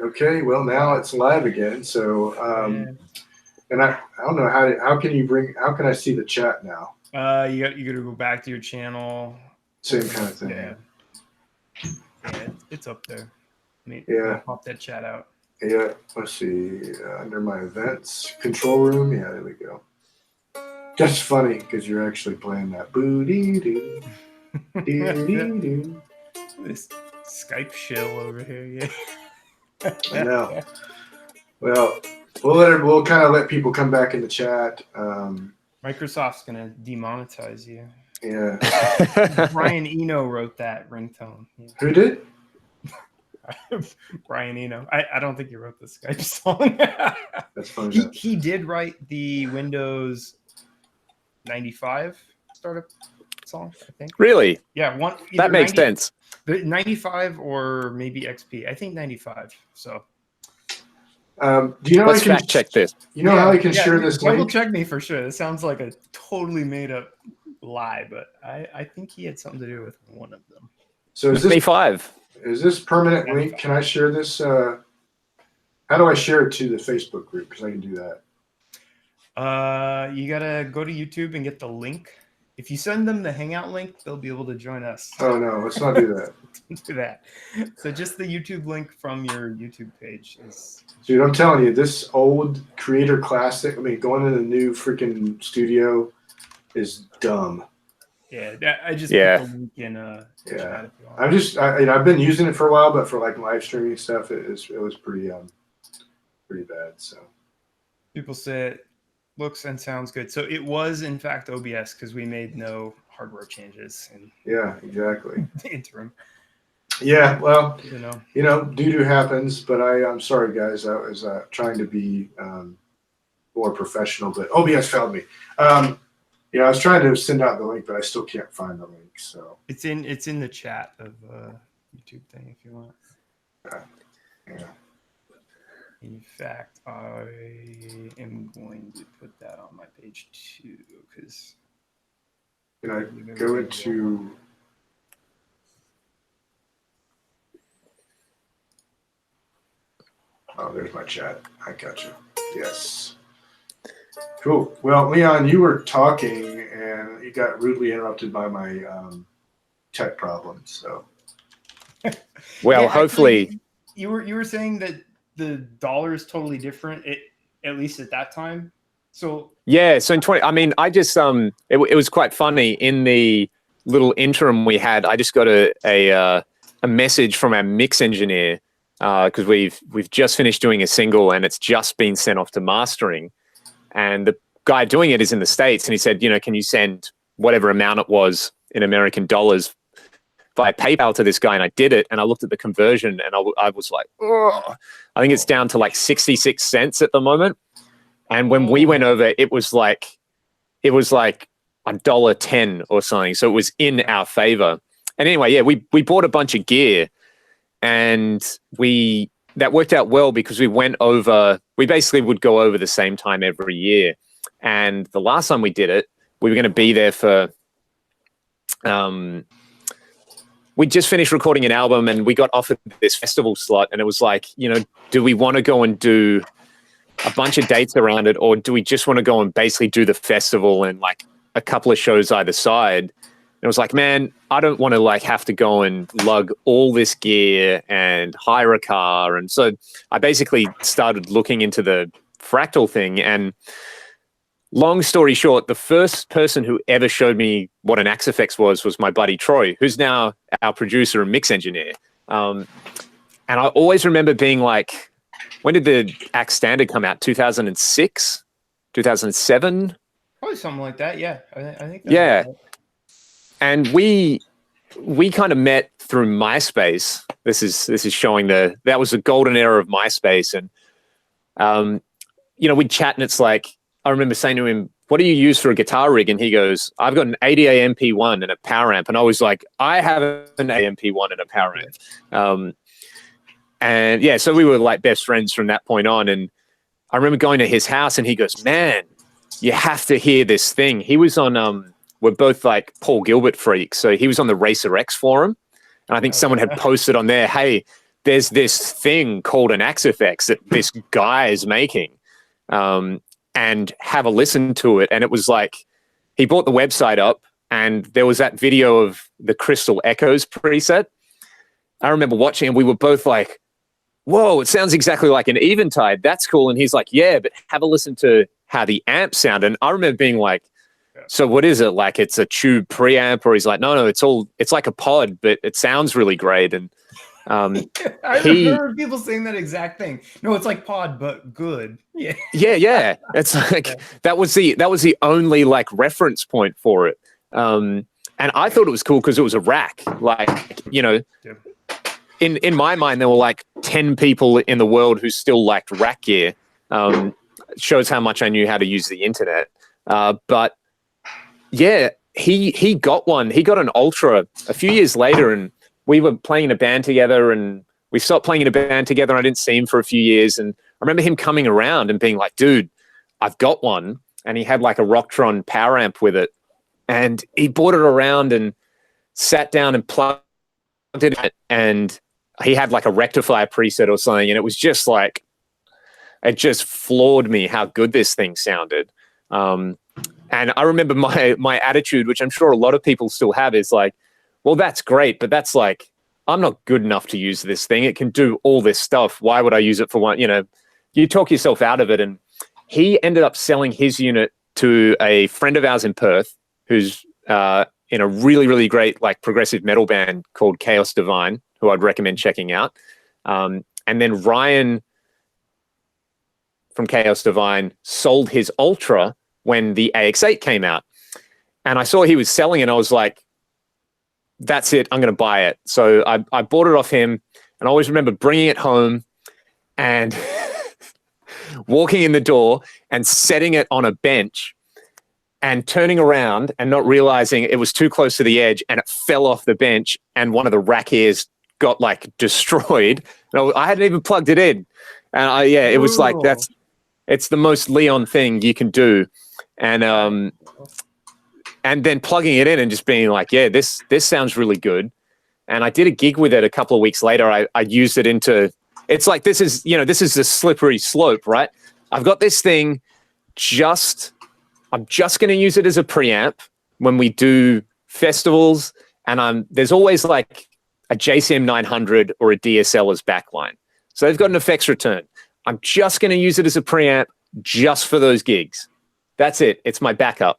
Okay, well now it's live again. So, Yeah. and I don't know how can I see the chat now? You got to go back to your channel. Same kind of thing. Yeah, yeah, it's up there. Let me Yeah, pop that chat out. yeah. Let's see. Under my events control room. Yeah, there we go. That's funny because you're actually playing that boo dee doo doo dee doo. This Skype shill over here, yeah. I know. Well, we'll kind of let people come back in the chat. Microsoft's gonna demonetize you. Yeah. Brian Eno wrote that ringtone. Yeah. Who did? Brian Eno. I don't think he wrote the Skype song. That's funny. He did write the Windows 95 startup song, I think. Really? Yeah, one that makes sense. The 95 or maybe XP. I think 95. So do you know let's fact check this? You know how I can share this link? Double check me for sure. This sounds like a totally made up lie, but I think he had something to do with one of them. So is this 95? Is this permanent 95. Link? Can I share this? How do I share it to the Facebook group? Because I can do that. You gotta go to YouTube and get the link. If you send them the Hangout link, they'll be able to join us. Oh no, let's not do that. Don't do that. So just the YouTube link from your YouTube page is. Dude, I'm telling you, this old Creator Classic. I mean, going to the new freaking studio is dumb. Yeah, I just put the link in. Yeah, I've been using it for a while, but for like live streaming stuff, it was pretty bad. So people say it looks and sounds good. So it was in fact OBS because we made no hardware changes. Yeah, exactly. The interim. Yeah, well, you know, doo-doo happens, but I'm sorry, guys. I was trying to be more professional, but OBS failed me. Yeah, I was trying to send out the link, but I still can't find the link. So it's in the chat of YouTube thing if you want. Yeah. In fact, I am going to put that on my page too, because. Can I go into? Oh, there's my chat. I got you. Yes. Cool. Well, Leon, you were talking and you got rudely interrupted by my tech problems. So, well, yeah, hopefully, actually, you were saying that the dollar is totally different. At least at that time. So yeah. So in 20, I mean, I just it was quite funny in the little interim we had. I just got a message from our mix engineer because we've just finished doing a single and it's just been sent off to mastering. And the guy doing it is in the States, and he said, can you send whatever amount it was in American dollars via PayPal to this guy? And I did it, and I looked at the conversion, and I was like, oh, I think it's down to like 66 cents at the moment. And when we went over, it was like $1.10 or something. So it was in our favor. And anyway, yeah, we bought a bunch of gear, and that worked out well because we basically would go over the same time every year. And the last time we did it, we were going to be there for, we just finished recording an album and we got offered this festival slot. And it was like, do we want to go and do a bunch of dates around it? Or do we just want to go and basically do the festival and like a couple of shows either side? And it was like, man, I don't want to like have to go and lug all this gear and hire a car. And so I basically started looking into the Fractal thing. And long story short, the first person who ever showed me what an Axe-Fx was my buddy Troy, who's now our producer and mix engineer. And I always remember being like, when did the Axe Standard come out? 2006? 2007? Probably something like that, yeah. I think that's yeah. Right. And we kind of met through MySpace. This is showing that was the golden era of MySpace. And, we'd chat and it's like, I remember saying to him, what do you use for a guitar rig? And he goes, I've got an 80A MP1 and a power amp. And I was like, I have an AMP1 and a power amp. And yeah, so we were like best friends from that point on. And I remember going to his house and he goes, man, you have to hear this thing. He was on, we're both like Paul Gilbert freaks. So he was on the Racer X forum. And I think someone had posted on there, hey, there's this thing called an Axe-Fx that this guy is making, and have a listen to it. And it was like, he brought the website up and there was that video of the Crystal Echoes preset. I remember watching and we were both like, whoa, it sounds exactly like an Eventide. That's cool. And he's like, yeah, but have a listen to how the amp sound. And I remember being like, so what is it? Like it's a tube preamp? Or he's like, no, it's like a pod, but it sounds really great. And I remember people saying that exact thing. No, it's like pod, but good. Yeah. Yeah. It's like that was the only like reference point for it. And I thought it was cool because it was a rack. Like, you know, in my mind, there were like 10 people in the world who still liked rack gear. Shows how much I knew how to use the internet. But yeah, he got one. He got an Ultra a few years later, and we were playing in a band together, and we stopped playing in a band together. And I didn't see him for a few years, and I remember him coming around and being like, "Dude, I've got one." And he had like a Rocktron power amp with it, and he brought it around and sat down and plugged it in, and he had like a rectifier preset or something, and it was just like, it just floored me how good this thing sounded. And I remember my attitude, which I'm sure a lot of people still have, is like, well, that's great, but that's like, I'm not good enough to use this thing. It can do all this stuff. Why would I use it for one? You know, you talk yourself out of it. And he ended up selling his unit to a friend of ours in Perth, who's in a really, really great like progressive metal band called Chaos Divine, who I'd recommend checking out. And then Ryan from Chaos Divine sold his Ultra when the AX8 came out. And I saw he was selling it, and I was like, that's it, I'm going to buy it. So I bought it off him, and I always remember bringing it home and walking in the door and setting it on a bench and turning around and not realizing it was too close to the edge, and it fell off the bench, and one of the rack ears got like destroyed. And I hadn't even plugged it in. And it was like, it's the most Leon thing you can do. And then plugging it in and just being like, yeah, this sounds really good. And I did a gig with it a couple of weeks later. I used it into, it's like, this is the slippery slope, right? I've got this thing, I'm just going to use it as a preamp when we do festivals. And there's always like a JCM 900 or a DSL as backline. So they've got an effects return. I'm just going to use it as a preamp just for those gigs. That's it. It's my backup.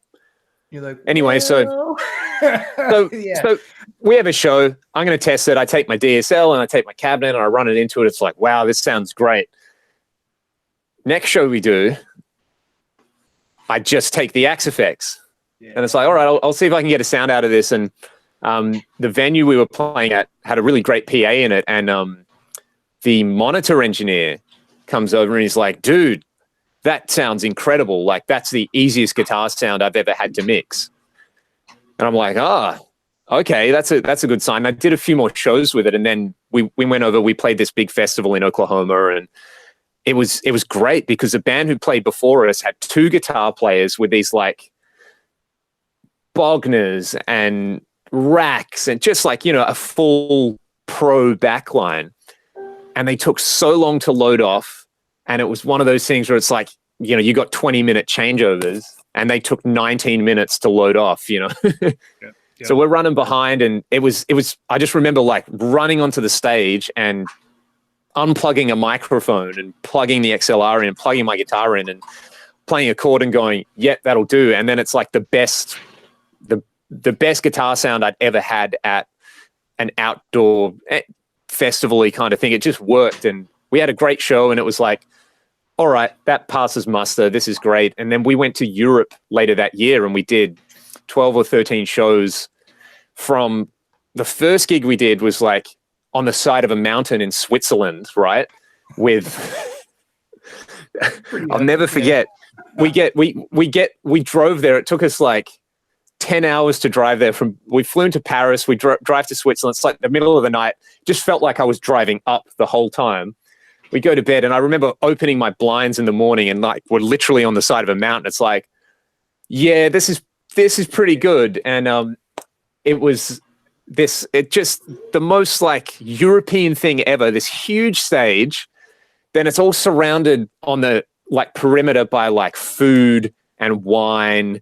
You're like, anyway, well. so we have a show. I'm going to test it. I take my DSL and I take my cabinet and I run it into it. It's like, wow, this sounds great. Next show we do, I just take the Axe-Fx. Yeah. And it's like, all right, I'll see if I can get a sound out of this. And the venue we were playing at had a really great PA in it. And the monitor engineer comes over and he's like, dude, that sounds incredible. Like, that's the easiest guitar sound I've ever had to mix. And I'm like, okay, that's a good sign. I did a few more shows with it, and then we went over, we played this big festival in Oklahoma, and it was great because the band who played before us had two guitar players with these like Bogners and racks and just like, you know, a full pro backline. And they took so long to load off. And it was one of those things where it's like, you know, you got 20-minute changeovers and they took 19 minutes to load off, you know. Yeah. So we're running behind, and it was, I just remember like running onto the stage and unplugging a microphone and plugging the XLR in, plugging my guitar in and playing a chord and going, yep, that'll do. And then it's like the best guitar sound I'd ever had at an outdoor festival-y kind of thing. It just worked, and we had a great show, and it was like, all right, that passes muster. This is great. And then we went to Europe later that year, and we did 12 or 13 shows. From the first gig we did was like on the side of a mountain in Switzerland, right? With, I'll never forget. We drove there. It took us like 10 hours to drive there. We flew into Paris. We drive to Switzerland. It's like the middle of the night. Just felt like I was driving up the whole time. We go to bed, and I remember opening my blinds in the morning, and like we're literally on the side of a mountain. It's like, yeah, this is pretty good. And it was the most like European thing ever, this huge stage. Then it's all surrounded on the like perimeter by like food and wine,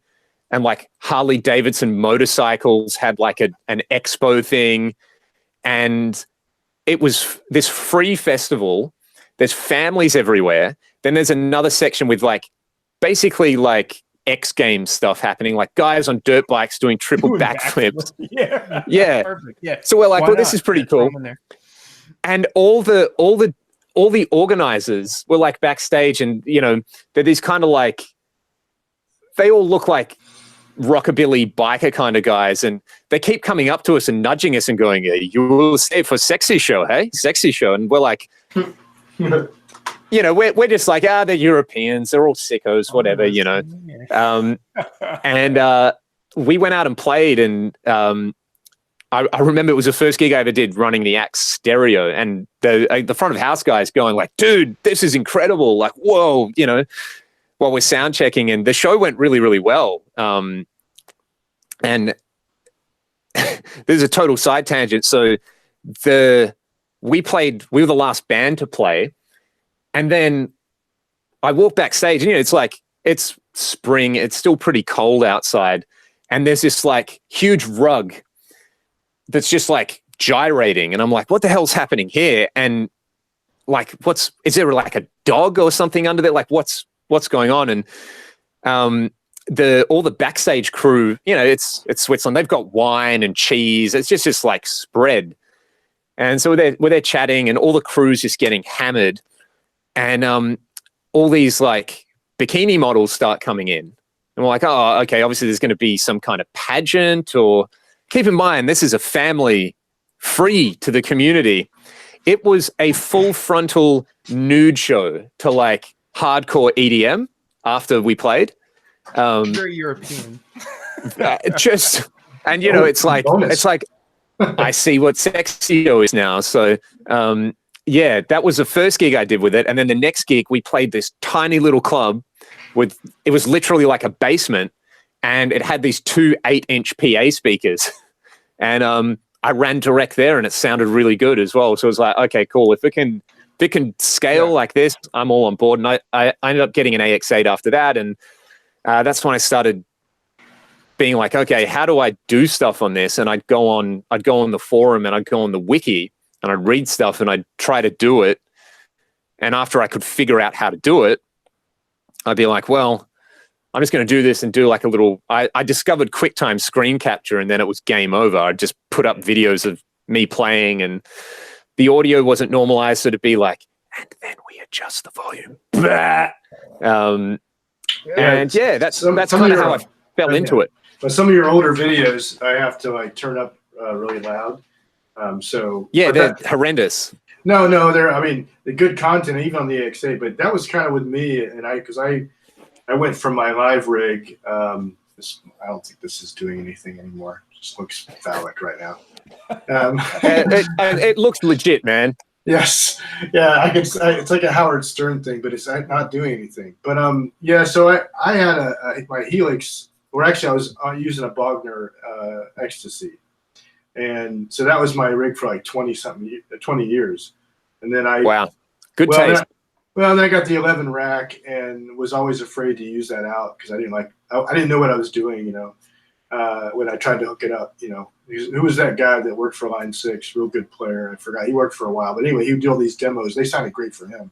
and like Harley Davidson motorcycles had like an expo thing. And it was this free festival. There's families everywhere. Then there's another section with like basically like X Games stuff happening, like guys on dirt bikes doing triple backflips. Yeah. Perfect. Yeah. So we're like, Why well, this not? is pretty Yeah, throw cool. 'em in there. And all the organizers were like backstage, and you know, they're these kind of like, they all look like rockabilly biker kind of guys, and they keep coming up to us and nudging us and going, "You will stay for sexy show, hey? Sexy show." And we're like, you know, we're just like, they're Europeans, they're all sickos, whatever, you know. And we went out and played, and I remember it was the first gig I ever did running the Axe stereo, and the front of house guys going like, "Dude, this is incredible!" Like, whoa, you know, while we're sound checking, and the show went really, really well. And there's a total side tangent. So we were the last band to play, and then I walked backstage, and you know, it's spring, it's still pretty cold outside, and there's this like huge rug that's just like gyrating, and I'm like, what the hell's happening here? And like, is there like a dog or something under there? Like, what's going on? And all the backstage crew, you know, it's Switzerland, they've got wine and cheese, it's just like spread. And so we're there chatting, and all the crew's just getting hammered, and all these like bikini models start coming in, and we're like, oh, okay, obviously there's going to be some kind of pageant. Or keep in mind, this is a family free to the community. It was a full frontal nude show to like hardcore EDM after we played. Very European. And you know, it's like I see what sexy show is now. So yeah, that was the first gig I did with it. And then the next gig, we played this tiny little club it was literally like a basement, and it had these 2 8-inch PA speakers. And I ran direct there, and it sounded really good as well. So it was like, okay, cool. If it can scale like this, I'm all on board. And I ended up getting an AX8 after that. And that's when I started being like, okay, how do I do stuff on this? And I'd go on the forum, and I'd go on the wiki, and I'd read stuff, and I'd try to do it. And after I could figure out how to do it, I'd be like, well, I'm just going to do this and do like a little, I discovered QuickTime screen capture, and then it was game over. I'd just put up videos of me playing, and the audio wasn't normalized. So to be like, and then we adjust the volume. And yeah, that's kind of how I fell into it. But some of your older videos, I have to like turn up really loud. So yeah, they're horrendous. No, they're. I mean, the good content even on the XA, but that was kind of with me, and because I went from my live rig. I don't think this is doing anything anymore. It just looks phallic right now. It looks legit, man. Yes, yeah, it's like a Howard Stern thing, but it's not doing anything. But yeah, so I had my Helix, or actually I was using a Bogner Ecstasy, and so that was my rig for like 20 years, and then wow, good taste. Then I got the 11 rack and was always afraid to use that out because I didn't know what I was doing, you know. When I tried to hook it up, you know, who was that guy that worked for Line 6, real good player? I forgot. He worked for a while, but anyway, he would do all these demos. They sounded great for him.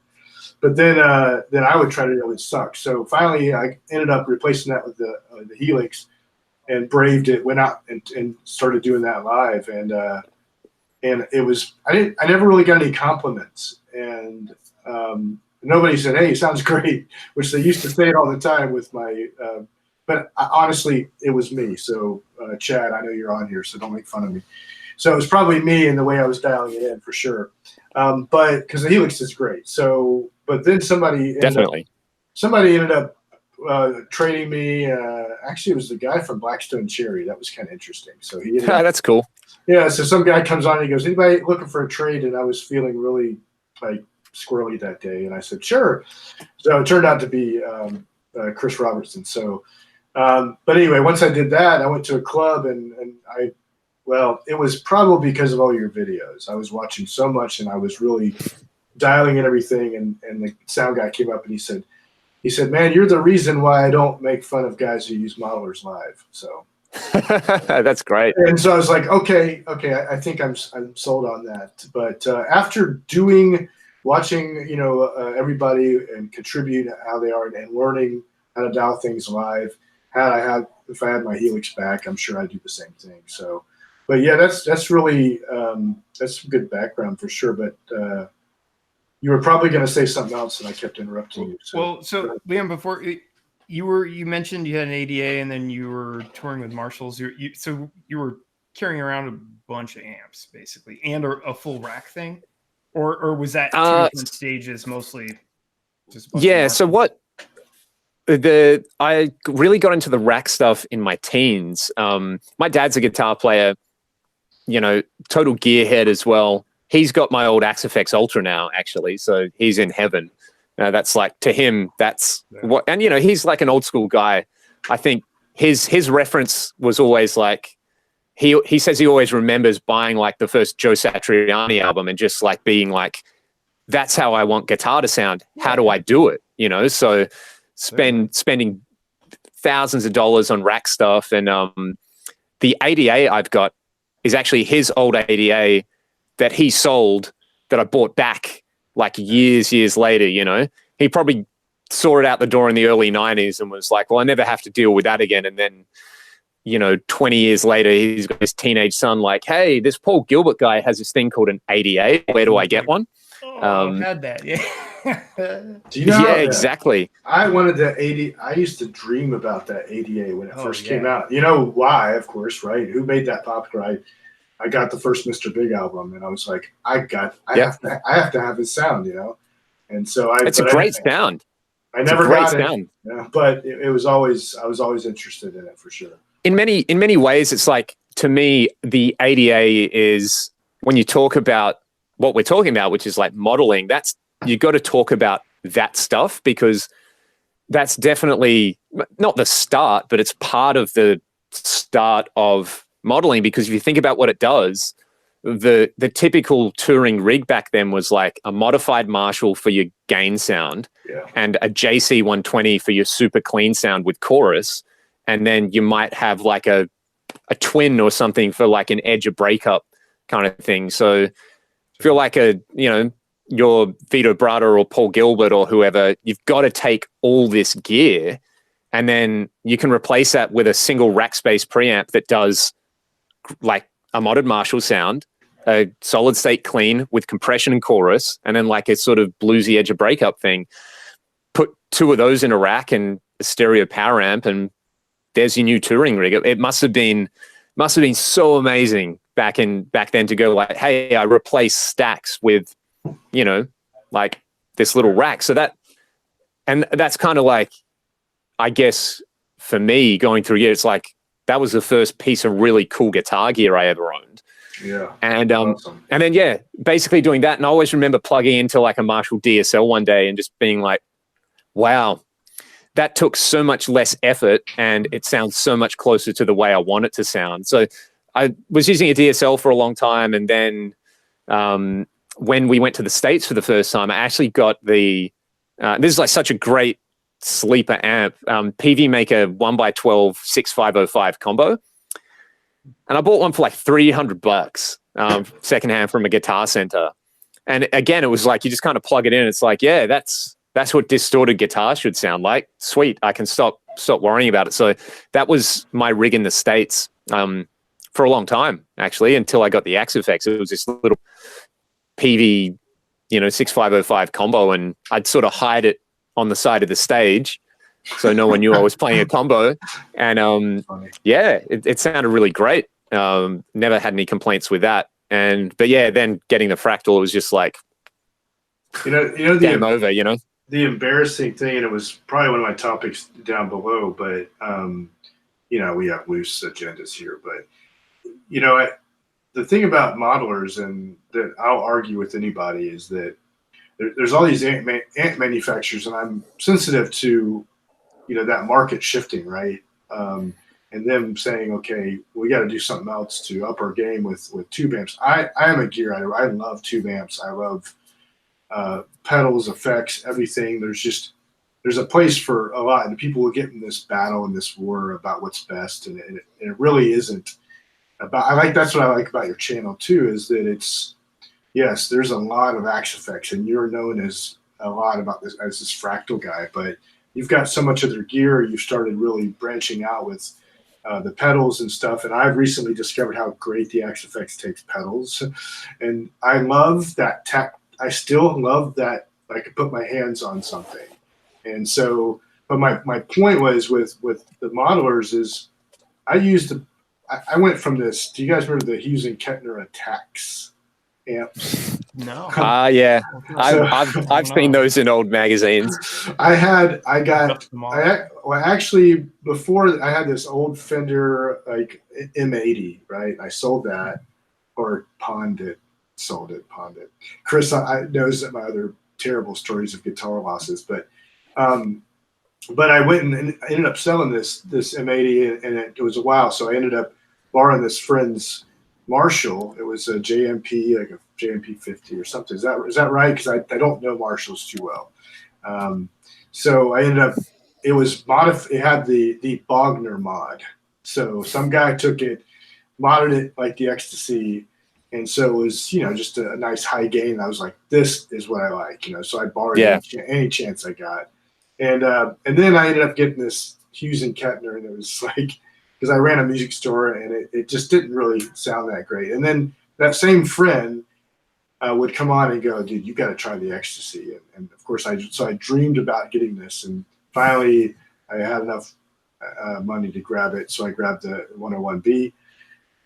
But then I would try to do it, sucked. So finally, I ended up replacing that with the Helix, and braved it. Went out and started doing that live, and it was I never really got any compliments, and nobody said, "Hey, it sounds great," which they used to say it all the time with my. But honestly, it was me. So, Chad, I know you're on here, so don't make fun of me. So it was probably me and the way I was dialing it in for sure. But because the Helix is great. So, but then somebody ended up trading me. Actually, it was the guy from Blackstone Cherry. That was kind of interesting. So he. That's cool. Yeah. So some guy comes on and he goes, "Anybody looking for a trade?" And I was feeling really like squirrely that day, and I said, "Sure." So it turned out to be Chris Robertson. So. But anyway, once I did that, I went to a club and Well, it was probably because of all your videos. I was watching so much, and I was really dialing in everything. And the sound guy came up and he said, "Man, you're the reason why I don't make fun of guys who use modelers live." So that's great. And so I was like, okay, I think I'm sold on that. But after watching, everybody and contribute how they are and learning how to dial things live, if I had my Helix back, I'm sure I'd do the same thing. So, but yeah, that's really that's some good background for sure. But you were probably going to say something else, and I kept interrupting you. So Leon, before you mentioned you had an ADA, and then you were touring with Marshalls. So you were carrying around a bunch of amps, basically, and a full rack thing, or was that two different stages mostly? Just yeah. So what? I really got into the rack stuff in my teens. My dad's a guitar player, total gearhead as well. He's got my old Axe-Fx Ultra now, actually, so he's in heaven. That's like, to him, that's what, and he's like an old school guy. I think his reference was always like, he says he always remembers buying like the first Joe Satriani album and just like being like, that's how I want guitar to sound. How do I do it? So spending thousands of dollars on rack stuff. And the ADA I've got is actually his old ADA that he sold that I bought back like years later. He probably saw it out the door in the early 90s and was like, well, I never have to deal with that again. And then 20 years later, he's got his teenage son like, hey, this Paul Gilbert guy has this thing called an ADA. Where do I get one? I've had that. Yeah. Do you know? Yeah, exactly. I wanted the ADA. I used to dream about that ADA when it first came out. You know why? Of course, right? Who made that popular? I got the first Mr. Big album, and I was like, I have to have his sound, And so it's a great sound. I never got it, but I was always interested in it for sure. In many ways, it's like, to me, the ADA is, when you talk about what we're talking about, which is like modeling, you got to talk about that stuff, because that's definitely not the start, but it's part of the start of modeling. Because if you think about what it does, the typical touring rig back then was like a modified Marshall for your gain sound, and a JC 120 for your super clean sound with chorus, and then you might have like a twin or something for like an edge of breakup kind of thing. So if you're like your Vito Bratta or Paul Gilbert or whoever, you've got to take all this gear, and then you can replace that with a single rack space preamp that does like a modded Marshall sound, a solid state clean with compression and chorus, and then like a sort of bluesy edge of breakup thing. Put two of those in a rack and a stereo power amp, and there's your new touring rig. It must have been so amazing back then to go like, hey, I replace stacks with, like this little rack. So that's kind of like, I guess for me going through years, it's like, that was the first piece of really cool guitar gear I ever owned. Yeah. And awesome. And then basically doing that. And I always remember plugging into like a Marshall DSL one day and just being like, wow, that took so much less effort and it sounds so much closer to the way I want it to sound. So I was using a DSL for a long time, and then when we went to the States for the first time, I actually got this is like such a great sleeper amp, PV Maker 1x12 6505 combo. And I bought one for like $300 secondhand from a Guitar Center. And again, it was like, you just kind of plug it in. It's like, yeah, that's what distorted guitar should sound like. Sweet. I can stop worrying about it. So that was my rig in the States for a long time, actually, until I got the Axe-Fx. It was this little PV, 6505 combo, and I'd sort of hide it on the side of the stage so no one knew I was playing a combo. And it sounded really great. Never had any complaints with that. But then getting the Fractal, it was just like, game over, The embarrassing thing, and it was probably one of my topics down below, but we have loose agendas here, but the thing about modelers, and that I'll argue with anybody, is that there's all these amp manufacturers, and I'm sensitive to that market shifting, right? And and them saying, okay, we got to do something else to up our game with tube amps. I am a gear. I love tube amps. I love pedals, effects, everything. There's a place for a lot, and people will get in this battle and this war about what's best, and it really isn't about. That's what I like about your channel too, is that yes, there's a lot of axe effects, and you're known as a lot about this as this Fractal guy, but you've got so much other gear. You've started really branching out with the pedals and stuff, and I've recently discovered how great the axe effects takes pedals, and I love that I still love that I could put my hands on something. And so, but my point was with the modelers is I went from this. Do you guys remember the Hughes and Kettner Attacks amps? No. Yeah. I've seen those in old magazines. Actually, before I had this old Fender like M80, right? I sold that, or sold it. Chris knows that my other terrible stories of guitar losses, but I went and I ended up selling this M80, and it was a while. So I ended up borrowing this friend's Marshall. It was a JMP, like a JMP 50 or something. Is that right? Because I don't know Marshalls too well. So I ended up, it had the Bogner mod. So some guy took it, modded it like the Ecstasy. And so it was, just a nice high gain. I was like, this is what I like, so I borrowed any chance I got. And then I ended up getting this Hughes and Kettner, and it was like, because I ran a music store, and it just didn't really sound that great. And then that same friend would come on and go, dude, you got to try the Ecstasy. And of course, I dreamed about getting this, and finally I had enough money to grab it. So I grabbed the 101B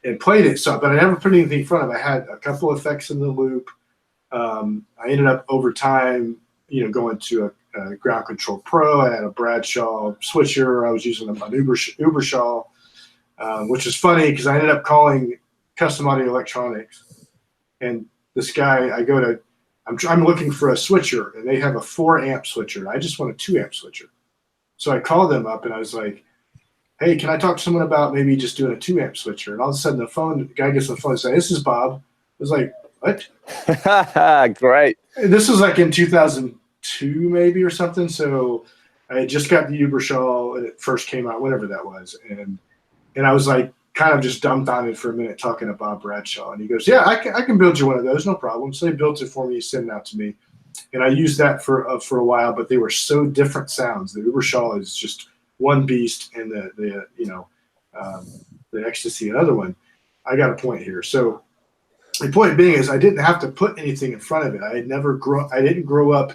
and played it. But I never put anything in front of it. I had a couple effects in the loop. I ended up over time, going to a Ground Control Pro. I had a Bradshaw switcher. I was using an Ubershaw, which is funny because I ended up calling Custom Audio Electronics, and this guy, I'm looking for a switcher, and they have a 4-amp switcher. I just want a 2-amp switcher. So I called them up, and I was like, hey, can I talk to someone about maybe just doing a 2-amp switcher? And all of a sudden the guy gets on the phone and says, this is Bob. I was like, what? Great. This was like in 2002 maybe or something. So I had just got the Ubershaw, and it first came out, whatever that was. And I was like kind of just dumbfounded for a minute talking to Bob Bradshaw. And he goes, yeah, I can build you one of those, no problem. So he built it for me, he sent it out to me. And I used that for a while, but they were so different sounds. The Ubershaw is just one beast, and the Ecstasy, another one. I got a point here. So the point being is I didn't have to put anything in front of it. I didn't grow up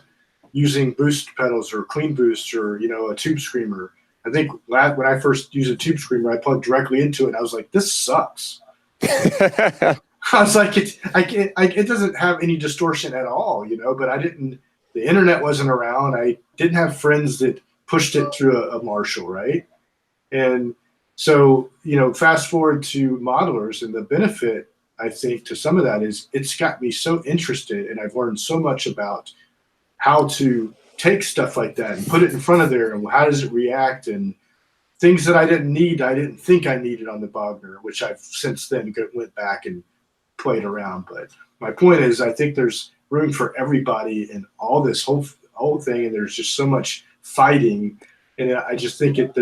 using boost pedals or clean boost or a tube screamer. I think when I first used a tube screamer, I plugged directly into it, and I was like, this sucks. I was like, it doesn't have any distortion at all, but the internet wasn't around. I didn't have friends that pushed it through a Marshall, right? And so, fast forward to modelers, and the benefit, I think, to some of that is it's got me so interested, and I've learned so much about how to take stuff like that and put it in front of there, and how does it react, and things that I didn't think I needed on the Bogner, which I've since then went back and played around. But my point is, I think there's room for everybody in all this whole thing, and there's just so much fighting, and I just think it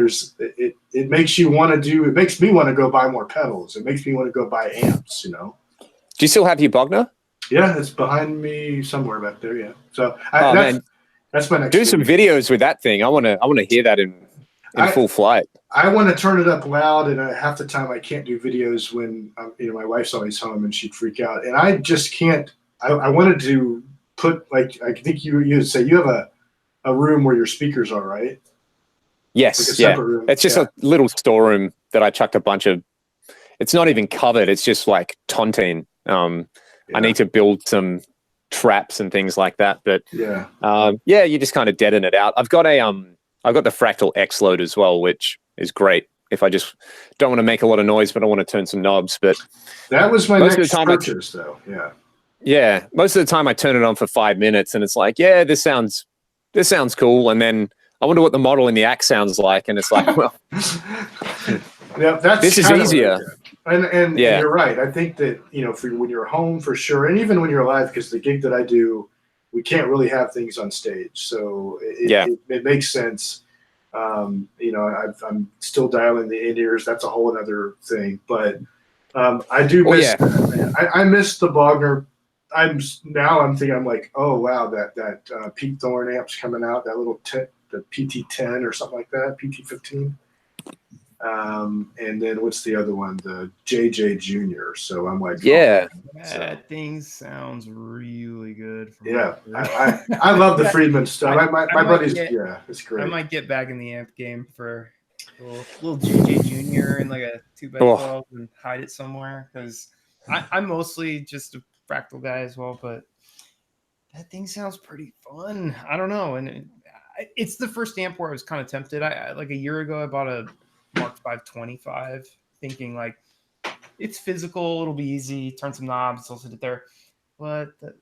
makes you want to it makes me want to go buy more pedals. It makes me want to go buy amps. Do you still have your Bogner? Yeah, it's behind me somewhere back there. Yeah. So that's my next. Do some videos with that thing. I want to hear that in full flight. I want to turn it up loud, and half the time I can't do videos when my wife's always home, and she'd freak out, and I just can't. I wanted to put, like, I think you would say you have a room where your speakers are, right? Yes, like room. It's just a little storeroom that I chucked a bunch of. It's not even covered. It's just like tontine. I need to build some traps and things like that, but you just kind of deaden it out. I've got the Fractal X load as well, which is great if I just don't want to make a lot of noise, but I want to turn some knobs. But that was my next purchase, though. Yeah. Most of the time I turn it on for 5 minutes, and it's like, yeah, this sounds cool, and then I wonder what the model in the Axe sounds like, and it's like, well, Yeah, that's This is kinda easier. what I did. And Yeah. you're right. I think that, for when you're home for sure, and even when you're live, because the gig that I do, we can't really have things on stage, so it makes sense. I'm still dialing the in-ears. That's a whole other thing, but I do miss that, man. I miss the Bogner. I'm thinking, I'm like, oh wow, that Pete Thorne amp's coming out, that little the PT10 or something like that, PT15. And then what's the other one? The JJ Junior. So I'm like, Yeah. That thing sounds really good. Yeah, I love the Friedman stuff. My buddy's, it's great. I might get back in the amp game for a little JJ Junior and like a 2x12 and hide it somewhere, because I'm mostly just a Fractal guy as well, but that thing sounds pretty fun. I don't know, and it's the first amp where I was kind of tempted. I like a year ago I bought a Mark 525, thinking like it's physical, it'll be easy, turn some knobs, I'll sit it there, but it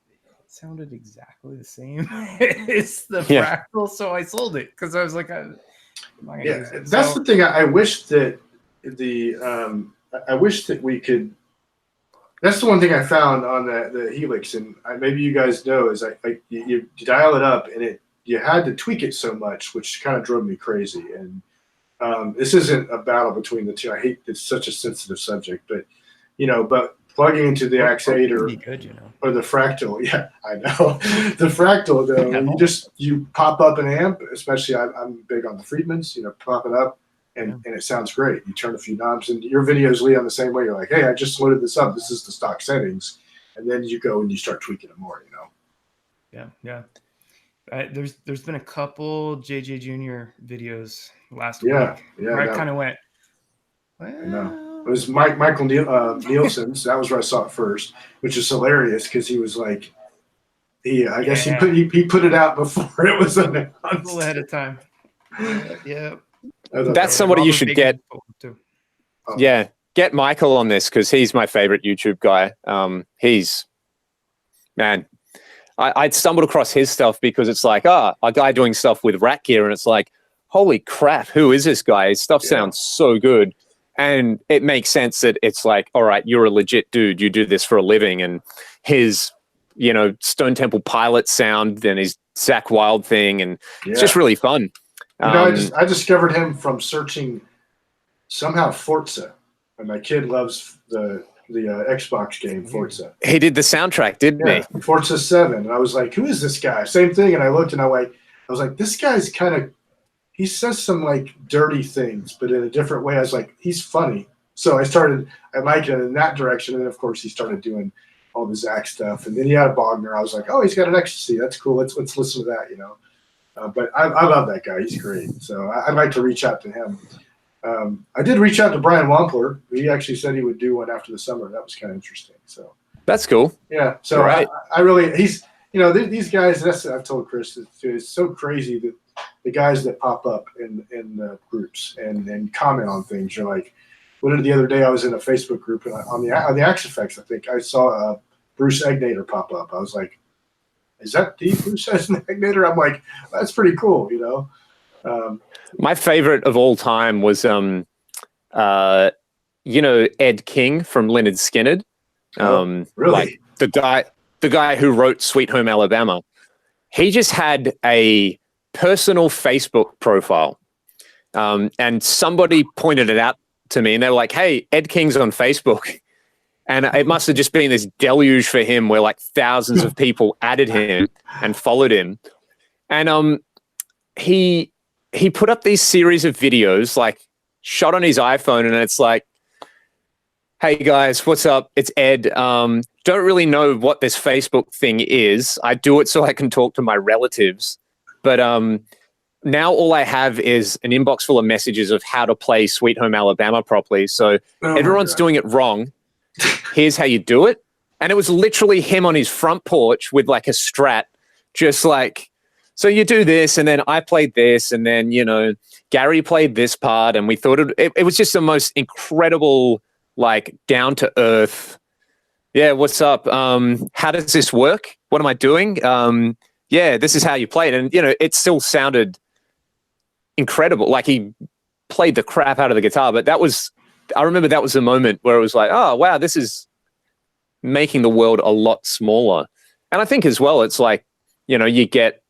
sounded exactly the same as the Fractal, so I sold it because I was like, I'm not gonna use it. That's the thing. I wish that I wish that we could. That's the one thing I found on the Helix, and maybe you guys know, is you dial it up, and you had to tweak it so much, which kind of drove me crazy. And this isn't a battle between the two. I hate, it's such a sensitive subject, but but plugging into the X8 or the Fractal, I know the Fractal though, you pop up an amp, especially I'm big on the Friedmans. Pop it up. And it sounds great. You turn a few knobs, and your videos, Leon, the same way. You're like, hey, I just loaded this up. This is the stock settings. And then you go and you start tweaking it more, Yeah. There's been a couple JJ Junior videos last week where I kind of went, well, I know. It was Michael Nielsen's. That was where I saw it first, which is hilarious because he was like, I guess he put it out before it was announced. A little ahead of time. Yeah. That's somebody you should get. Yeah, get Michael on this because he's my favorite YouTube guy. I stumbled across his stuff because it's like, a guy doing stuff with rack gear, and it's like, holy crap, who is this guy? His stuff sounds so good. And it makes sense that it's like, all right, you're a legit dude. You do this for a living. And his, Stone Temple Pilot sound, then his Zach Wild thing, and it's just really fun. I discovered him from searching somehow Forza, and my kid loves the Xbox game Forza. He did the soundtrack, didn't he? Forza 7, and I was like, "Who is this guy?" Same thing, and I looked, and I was like, "This guy's he says some like dirty things, but in a different way." I was like, "He's funny," so I liked it in that direction, and then of course he started doing all the Zach stuff, and then he had a Bogner. I was like, "Oh, he's got an ecstasy. That's cool. Let's listen to that," But I love that guy. He's great. So I'd like to reach out to him. I did reach out to Brian Wampler. He actually said he would do one after the summer. That was kind of interesting. So that's cool. Yeah. So right. I really, these guys, I've told Chris, it's so crazy that the guys that pop up in the groups and comment on things. You're like, what did the other day I was in a Facebook group and on the Axe Effects, I think I saw Bruce Egnator pop up. I was like, is that the Bruce Egnator? I'm like, that's pretty cool, My favorite of all time was, Ed King from Lynyrd Skynyrd. Really? Like the guy who wrote Sweet Home Alabama. He just had a personal Facebook profile. And somebody pointed it out to me, and they were like, hey, Ed King's on Facebook. And it must have just been this deluge for him where like thousands of people added him and followed him. And he put up these series of videos like shot on his iPhone, and it's like, hey guys, what's up? It's Ed. Don't really know what this Facebook thing is. I do it so I can talk to my relatives. But now all I have is an inbox full of messages of how to play Sweet Home Alabama properly. So everyone's doing it wrong. Here's how you do it. And it was literally him on his front porch with like a Strat, just like, so you do this, and then I played this, and then, Gary played this part, and we thought it was just the most incredible, like down to earth. Yeah, what's up? How does this work? What am I doing? This is how you play it. And, it still sounded incredible. Like he played the crap out of the guitar, but that was I remember that was the moment where it was like, oh wow, this is making the world a lot smaller. And I think as well, it's like, you know, you get,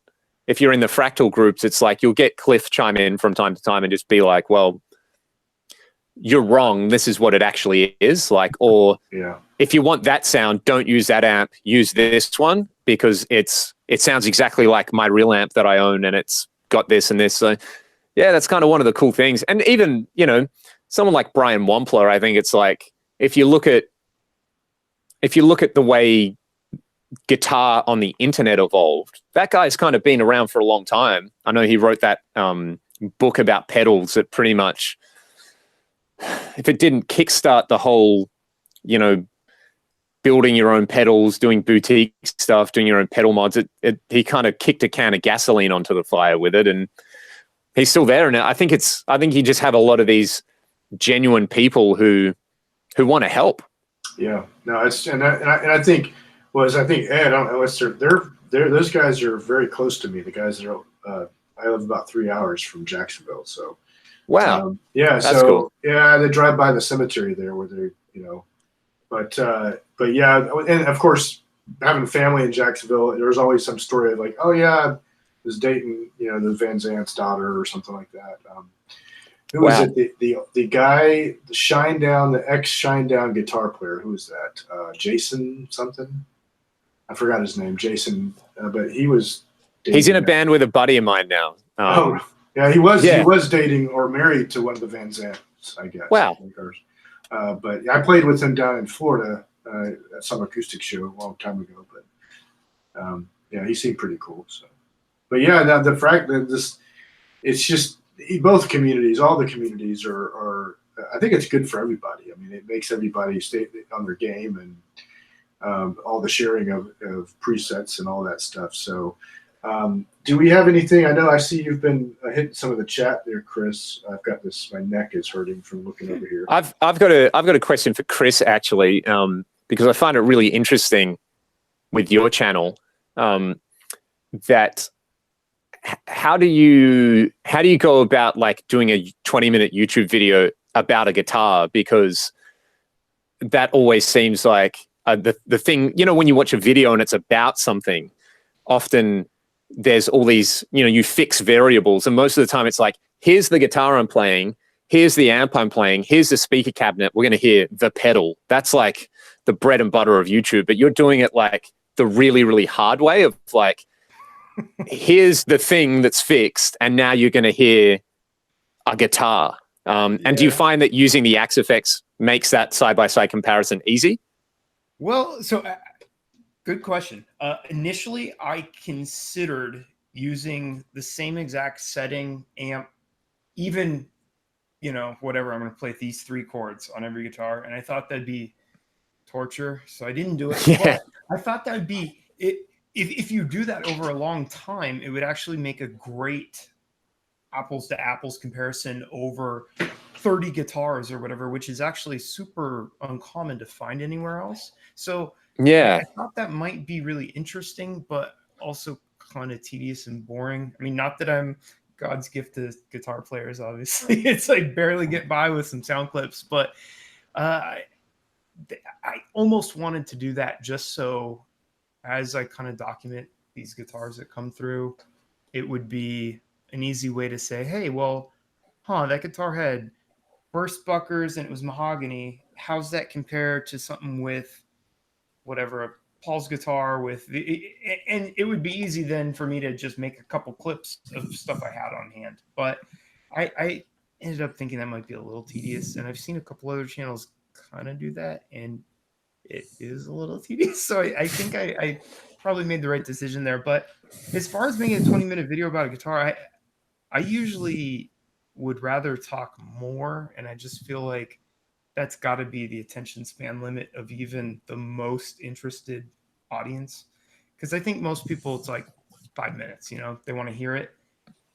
if you're in the Fractal groups, it's like you'll get Cliff chime in from time to time and just be like, well, you're wrong. This is what it actually is. Like, or if you want that sound, don't use that amp, use this one because it sounds exactly like my real amp that I own and it's got this and this. So yeah, that's kind of one of the cool things. And even, you know, someone like Brian Wampler, I think it's like, if you look at the way guitar on the internet evolved, that guy's kind of been around for a long time. I know he wrote that book about pedals that pretty much, if it didn't kickstart the whole, you know, building your own pedals, doing boutique stuff, doing your own pedal mods, he kind of kicked a can of gasoline onto the fire with it, and he's still there. And I think you just have a lot of these genuine people who want to help. Yeah, no, I think Ed, I don't know, those guys are very close to me. The guys that are, I live about 3 hours from Jacksonville, so wow, yeah, that's so cool. Yeah, they drive by the cemetery there where they, you know, but yeah, and of course having family in Jacksonville, there's always some story of like, oh yeah, I was dating, you know, the Van Zant's daughter or something like that. Who was it? The guy, the ex Shinedown guitar player. Who was that? Jason something. I forgot his name. Jason, but he was. He's in a band with a buddy of mine now. Yeah, he was. Yeah. He was dating or married to one of the Van Zants, I guess. Wow. But I played with him down in Florida at some acoustic show a long time ago. But yeah, he seemed pretty cool. So, but yeah, now it's just. Both communities, all the communities are. I think it's good for everybody. I mean, it makes everybody stay on their game, and all the sharing of presets and all that stuff. So, do we have anything? I know I see you've been hitting some of the chat there, Chris. I've got this. My neck is hurting from looking over here. I've got a question for Chris actually, because I find it really interesting with your channel that. How do you go about like doing a 20-minute YouTube video about a guitar? Because that always seems like the thing, you know, when you watch a video and it's about something, often there's all these, you know, you fix variables, and most of the time it's like, here's the guitar I'm playing, here's the amp I'm playing, here's the speaker cabinet, we're going to hear the pedal. That's like the bread and butter of YouTube, but you're doing it like the really, really hard way of like, here's the thing that's fixed, and now you're going to hear a guitar. And do you find that using the Axe effects makes that side-by-side comparison easy? Well, so good question. Initially, I considered using the same exact setting, amp, even, you know, whatever, I'm going to play these 3 chords on every guitar, and I thought that'd be torture, so I didn't do it. Yeah. But I thought that would be it. If you do that over a long time, it would actually make a great apples to apples comparison over 30 guitars or whatever, which is actually super uncommon to find anywhere else. So yeah, I thought that might be really interesting, but also kind of tedious and boring. I mean, not that I'm God's gift to guitar players, obviously. It's like barely get by with some sound clips, but I almost wanted to do that just so as I kind of document these guitars that come through, it would be an easy way to say, hey, well, that guitar had burst buckers and it was mahogany. How's that compare to something with whatever, Paul's guitar with and it would be easy then for me to just make a couple clips of stuff I had on hand. But I ended up thinking that might be a little tedious, and I've seen a couple other channels kind of do that, and it is a little tedious. So I think I probably made the right decision there. But as far as making a 20-minute video about a guitar, I usually would rather talk more. And I just feel like that's got to be the attention span limit of even the most interested audience. Because I think most people, it's like 5 minutes, you know, they want to hear it,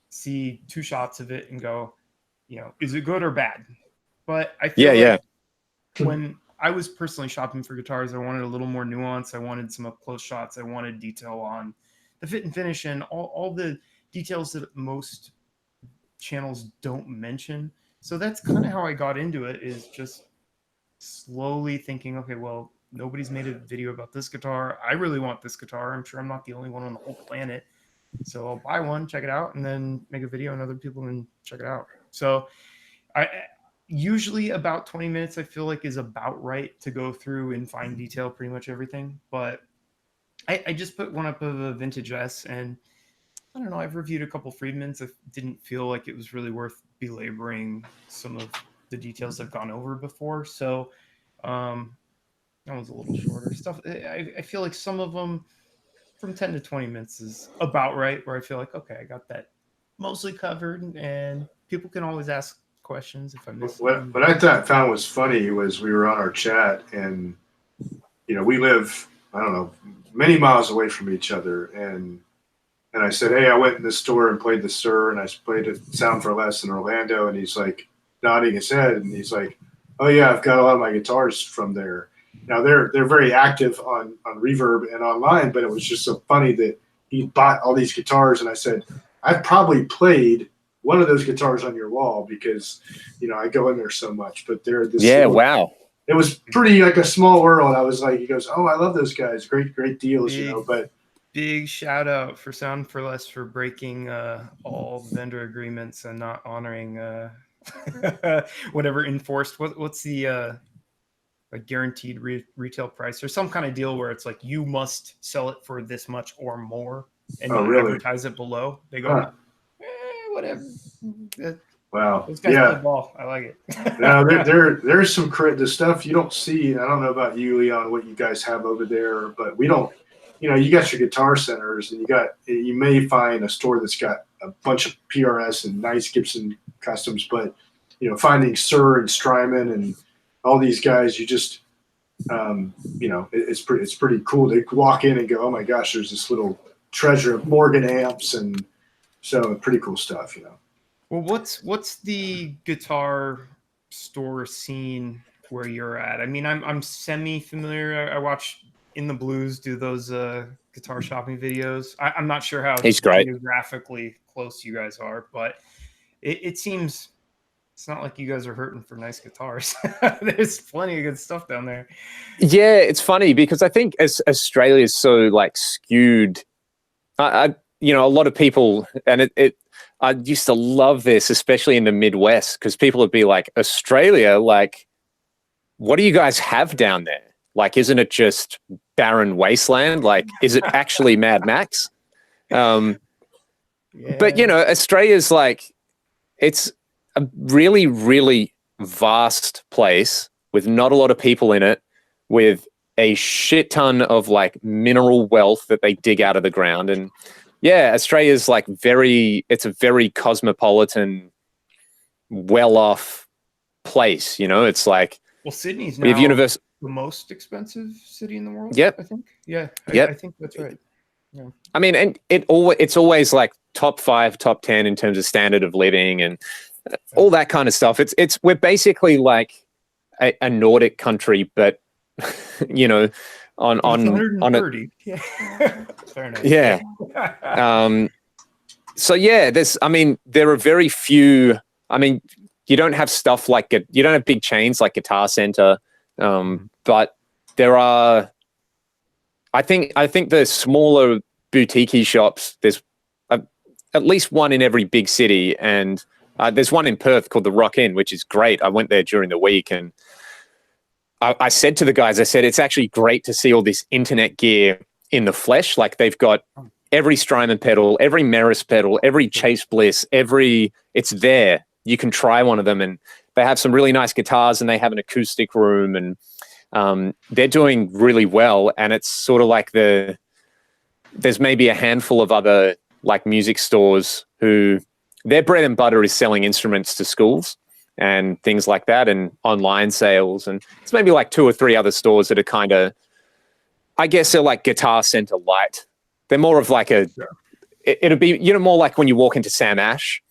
see 2 shots of it and go, you know, is it good or bad? But I feel like when I was personally shopping for guitars, I wanted a little more nuance. I wanted some up close shots. I wanted detail on the fit and finish and all the details that most channels don't mention. So that's kind of how I got into it, is just slowly thinking, okay, well, nobody's made a video about this guitar. I really want this guitar. I'm sure I'm not the only one on the whole planet. So I'll buy one, check it out, and then make a video, and other people can check it out. So I usually about 20 minutes, I feel like, is about right to go through in fine detail pretty much everything. But I just put one up of a vintage S, and I don't know, I've reviewed a couple Friedmans. I didn't feel like it was really worth belaboring some of the details I've gone over before. So that was a little shorter stuff. I feel like some of them from 10 to 20 minutes is about right, where I feel like, okay, I got that mostly covered, and people can always ask questions if I miss them. What I found was funny was we were on our chat, and we live, I don't know, many miles away from each other, and I said, hey, I went in the store and played the Sir, and I played a Sound for Less in Orlando, and he's like nodding his head, and he's like, oh yeah, I've got a lot of my guitars from there. Now they're very active on Reverb and online, but it was just so funny that he bought all these guitars, and I said, I've probably played one of those guitars on your wall because I go in there so much. But they're this wow. It was pretty like a small world. I was like, he goes, oh, I love those guys, great deals, But big shout out for Sound for Less for breaking all vendor agreements and not honoring whatever enforced. What's the a guaranteed retail price or some kind of deal where it's like you must sell it for this much or more, and you advertise it below. They go, whatever. Wow. Those guys play ball. I like it. Now there's some the stuff you don't see. I don't know about you, Leon, what you guys have over there, but we don't. You got your Guitar Centers, and you may find a store that's got a bunch of PRS and nice Gibson customs, but finding Sir and Strymon and all these guys, you just it's pretty cool. They walk in and go, oh my gosh, there's this little treasure of Morgan amps, and so pretty cool stuff. Well, what's the guitar store scene where you're at? I mean, I'm semi familiar. I watch In the Blues do those guitar shopping videos. I'm not sure how geographically close you guys are, but it seems it's not like you guys are hurting for nice guitars. There's plenty of good stuff down there. Yeah, it's funny because I think as Australia is so like skewed, a lot of people, and I used to love this, especially in the Midwest, because people would be like, Australia, like, what do you guys have down there? Like, isn't it just barren wasteland? Like, is it actually Mad Max? But, Australia's like, it's a really, really vast place with not a lot of people in it, with a shit ton of like mineral wealth that they dig out of the ground. And yeah, Australia's like it's a very cosmopolitan, well-off place. It's like, well, Sydney's now the most expensive city in the world. Yep. I think. Yeah. I think that's right. Yeah. I mean, and it's always like top 5, top 10 in terms of standard of living and all that kind of stuff. We're basically like a Nordic country, but on 130. Yeah. Fair enough. Yeah. There are very few. I mean, you don't have stuff like you don't have big chains like Guitar Center, but there are. I think the smaller boutique shops. There's at least one in every big city, and there's one in Perth called the Rock Inn, which is great. I went there during the week, and I said to the guys, I said, it's actually great to see all this internet gear in the flesh. Like they've got every Strymon pedal, every Meris pedal, every Chase Bliss, it's there. You can try one of them, and they have some really nice guitars, and they have an acoustic room, and they're doing really well. And it's sort of like there's maybe a handful of other like music stores who their bread and butter is selling instruments to schools and things like that, and online sales. And it's maybe like 2 or 3 other stores that are kind of, I guess they're like Guitar Center light. They're more of like it'd be, more like when you walk into Sam Ash,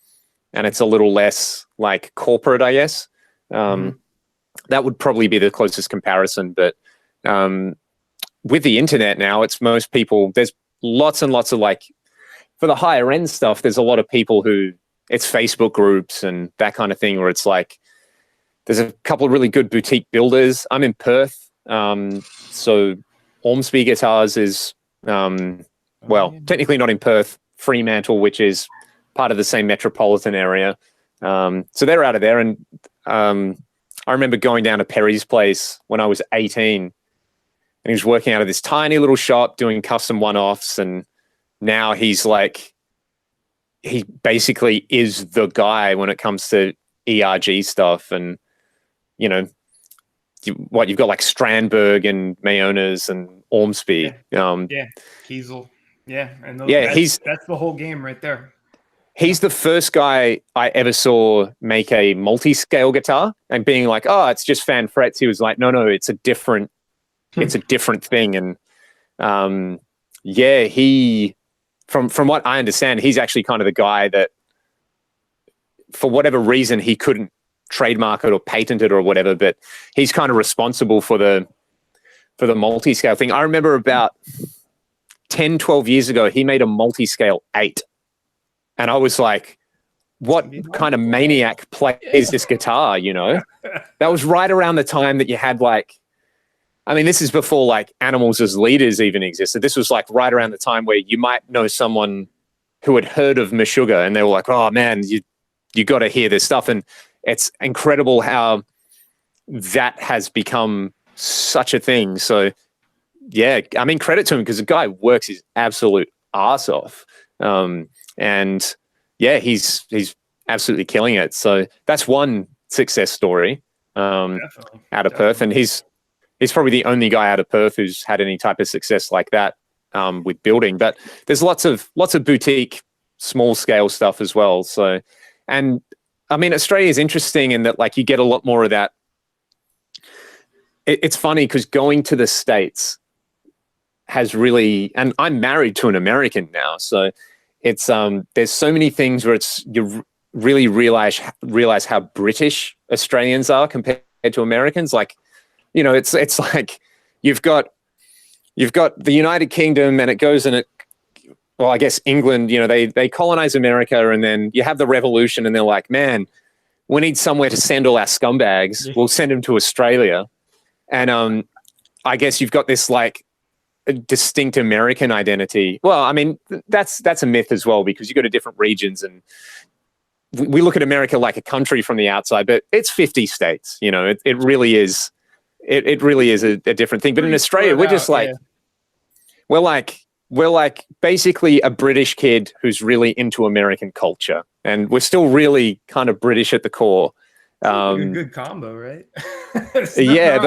and it's a little less like corporate, I guess. That would probably be the closest comparison. But with the internet now, it's most people, there's lots and lots of like, for the higher end stuff, there's a lot of people who it's Facebook groups and that kind of thing where it's like there's a couple of really good boutique builders. I'm in Perth, so Ormsby Guitars is technically not in Perth, Fremantle, which is part of the same metropolitan area. So they're out of there, and I remember going down to Perry's place when I was 18, and he was working out of this tiny little shop doing custom one-offs, and now he's like, he basically is the guy when it comes to ERG stuff. And, you know, you've got like Strandberg and Mayonas and Ormsby. Kiesel. Yeah. And that's the whole game right there. He's the first guy I ever saw make a multi-scale guitar and being like, oh, it's just fan frets. He was like, no, it's a different thing. And he, from what I understand, he's actually kind of the guy that, for whatever reason, he couldn't trademark it or patent it or whatever, but he's kind of responsible for the multi-scale thing. I remember about 10, 12 years ago, he made a multi-scale 8. And I was like, what kind of maniac plays this guitar, you know? That was right around the time that you had like, I mean, this is before like Animals as Leaders even existed. This was like right around the time where you might know someone who had heard of Meshuggah and they were like, oh man, you got to hear this stuff. And it's incredible how that has become such a thing. So yeah, I mean, credit to him because the guy works his absolute arse off. And yeah, he's absolutely killing it. So that's one success story out of Perth, and he's probably the only guy out of Perth who's had any type of success like that with building. But there's lots of boutique, small scale stuff as well. So, and I mean, Australia is interesting in that like you get a lot more of that. It's funny because going to the States has really, and I'm married to an American now, so. It's there's so many things where you really realize how British Australians are compared to Americans. Like, you know, it's like you've got the United Kingdom and it goes and well, I guess England, you know, they colonize America and then you have the revolution and they're like, man, we need somewhere to send all our scumbags. We'll send them to Australia. And I guess you've got this like a distinct American identity. Well, I mean, that's a myth as well because you go to different regions and we look at America like a country from the outside, but it's 50 states. You know, it really is. It really is a different thing. But in Australia, we're just like, we're like basically a British kid who's really into American culture, and we're still really kind of British at the core. A good combo, right? Yeah,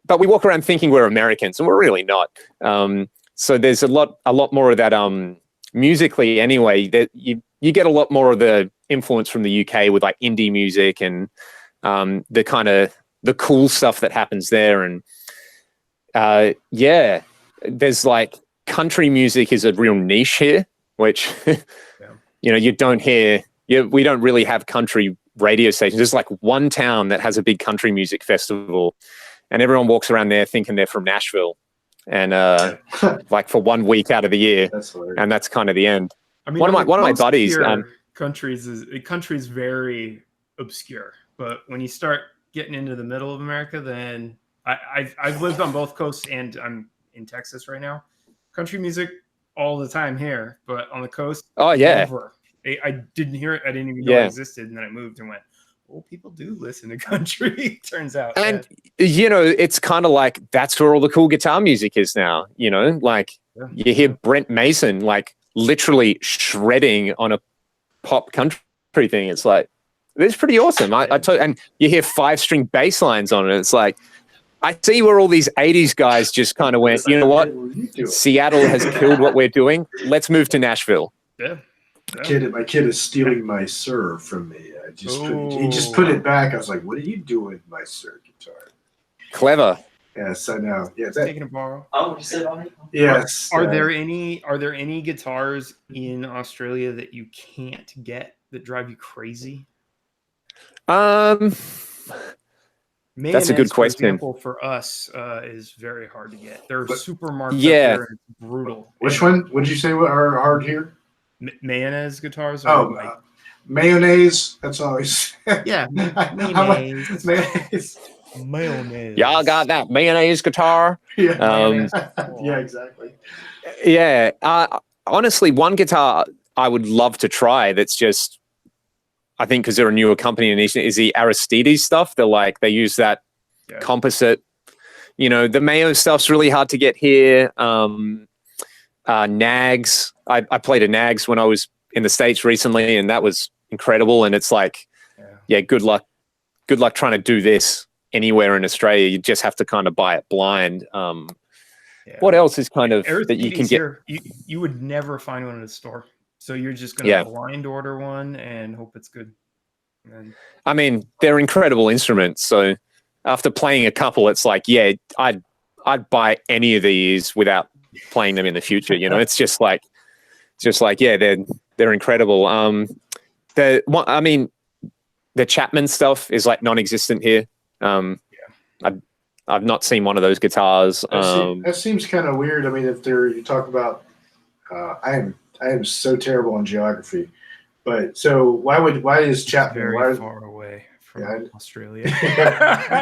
but we walk around thinking we're Americans, and we're really not. So there's a lot more of that musically anyway. That you get a lot more of the influence from the UK with like indie music and the kind of the cool stuff that happens there. And there's like country music is a real niche here, which you know you don't hear. We don't really have country radio stations. There's like one town that has a big country music festival. And everyone walks around there thinking they're from Nashville, and like for 1 week out of the year, and that's kind of the end. I mean, one of my buddies, country's very obscure, but when you start getting into the middle of America, then I've lived on both coasts, and I'm in Texas right now. Country music all the time here, but on the coast, I didn't hear it. I didn't even know it existed, and then I moved and went. Well, people do listen to country, turns out. And, you know, it's kind of like that's where all the cool guitar music is now, you know, like you hear Brent Mason, like literally shredding on a pop country thing. It's like, it's pretty awesome. And you hear 5-string bass lines on it. It's like, I see where all these 80s guys just kind of went, you know what? Seattle has killed what we're doing. Let's move to Nashville. Yeah. My kid is stealing my Sir from me. He just put it back. I was like, "What are you doing with my Sir guitar?" Clever. Yeah. So now, taking a borrow. Oh, you said on it. Yes. Are there any guitars in Australia that you can't get that drive you crazy? That's a good question. For example, for us, is very hard to get. They're super marked up there and it's brutal. Which one? What did you say are hard here? mayonnaise guitars? Or Oh, like mayonnaise. That's always. yeah, Mayonnaise. Mayonnaise. mayonnaise. Y'all got that mayonnaise guitar? Yeah. Mayonnaise. Yeah, exactly. Yeah. Honestly, one guitar I would love to try that's just, I think because they're a newer company in Eastern, is the Aristides stuff. They use that composite. The Mayo stuff's really hard to get here. Nags. I played a Nags when I was in the States recently, and that was incredible. And it's like, good luck trying to do this anywhere in Australia. You just have to kind of buy it blind. What else is kind of that you can get? Here, you would never find one in a store, so you're just gonna blind order one and hope it's good. I mean, they're incredible instruments. So after playing a couple, it's like, I'd buy any of these without playing them in the future. It's just like, they're incredible. The Chapman stuff is like non-existent here. I've not seen one of those guitars. That seems kind of weird. I mean, if you talk about, I am so terrible in geography, but so why is Chapman very far away from Australia?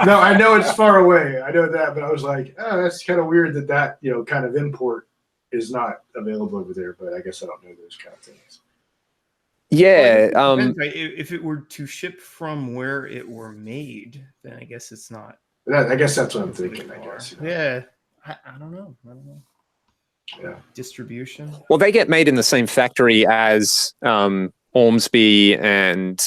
No, I know it's far away. I know that, but I was like, that's kind of weird that kind of import is not available over there. But I guess I don't know those kind of things. Yeah. If it were to ship from where it were made, then I guess it's not. I guess that's what I'm thinking. I guess. Yeah. I don't know. Yeah. Distribution. Well, they get made in the same factory as Ormsby and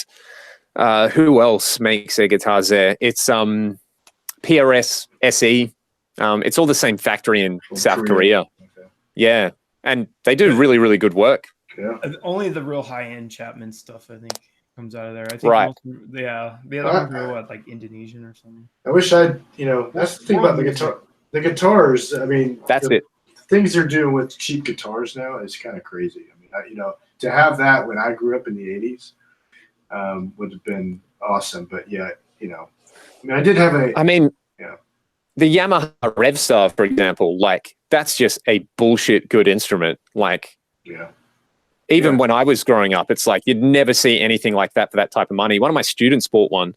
who else makes their guitars there? It's PRS SE. It's all the same factory in South Korea. Okay. Yeah, and they do really, really good work. Yeah. Only the real high-end Chapman stuff, I think, comes out of there. I think the other ones are like Indonesian or something. I wish that's the thing about the guitar. The guitars, I mean, that's it. Things they're doing with cheap guitars now is kind of crazy. I mean, to have that when I grew up in the 80s would have been awesome. But I did have the Yamaha Revstar, for example, like that's just a bullshit good instrument. Like, even when I was growing up, it's like you'd never see anything like that for that type of money. One of my students bought one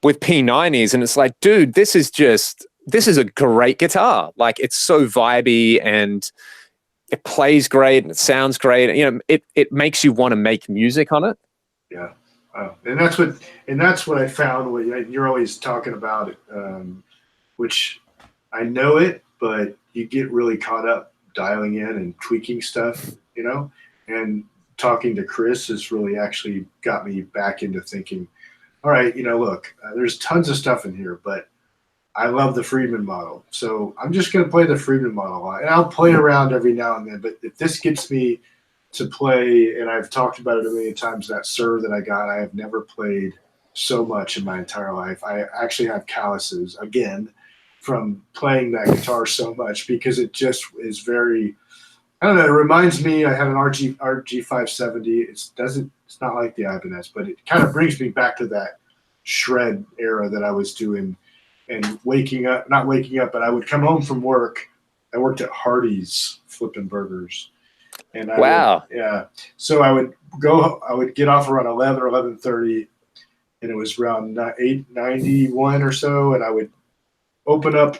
with P90s, and it's like, dude, this is a great guitar. Like, it's so vibey and it plays great and it sounds great. It makes you want to make music on it. Yeah. And that's what I found. You're always talking about it, which I know it, but you get really caught up dialing in and tweaking stuff, and talking to Chris has really actually got me back into thinking, all right, look, there's tons of stuff in here, but I love the Friedman model. So I'm just going to play the Friedman model a lot. And I'll play around every now and then. But if this gets me to play, and I've talked about it a million times, that Sir that I got, I have never played so much in my entire life. I actually have calluses, again, from playing that guitar so much because it just is very, I don't know, it reminds me, I had an RG570. It's not like the Ibanez, but it kind of brings me back to that shred era that I was doing. And not waking up, but I would come home from work. I worked at Hardee's flipping burgers. And so I would get off around 11 or 11:30, and it was around 8:91 or so, and I would open up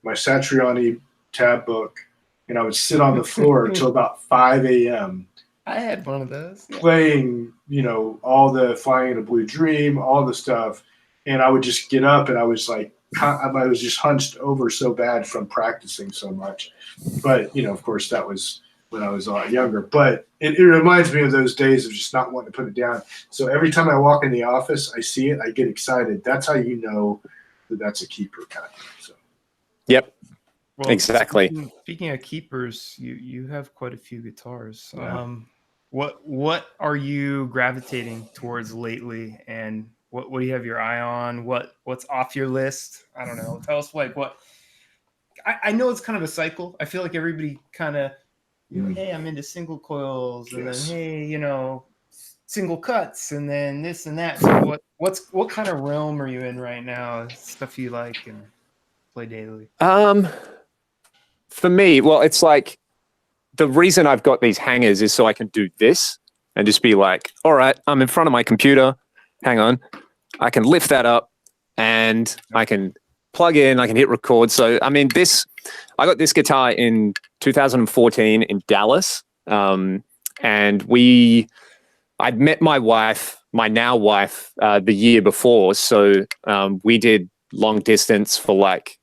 my Satriani tab book, and I would sit on the floor until about 5 a.m. I had one of those. Playing, all the Flying in a Blue Dream, all the stuff. And I would just get up, and I was like, I was just hunched over so bad from practicing so much. But, of course, that was when I was a lot younger. But it reminds me of those days of just not wanting to put it down. So every time I walk in the office, I see it, I get excited. That's how you know that that's a keeper kind of thing. So. Yep. Well, exactly. Speaking of keepers, you have quite a few guitars. Yeah. What are you gravitating towards lately, and what do you have your eye on? What's off your list? I don't know. Tell us what. I know it's kind of a cycle. I feel like everybody kind of, hey, I'm into single coils, and then hey, single cuts, and then this and that. So what kind of realm are you in right now? Stuff you like and play daily? For me, well, it's like the reason I've got these hangers is so I can do this and just be like, all right, I'm in front of my computer. Hang on. I can lift that up and I can plug in, I can hit record. So, I mean, I got this guitar in 2014 in Dallas. And I'd met my wife, my now wife, the year before. So we did long distance for like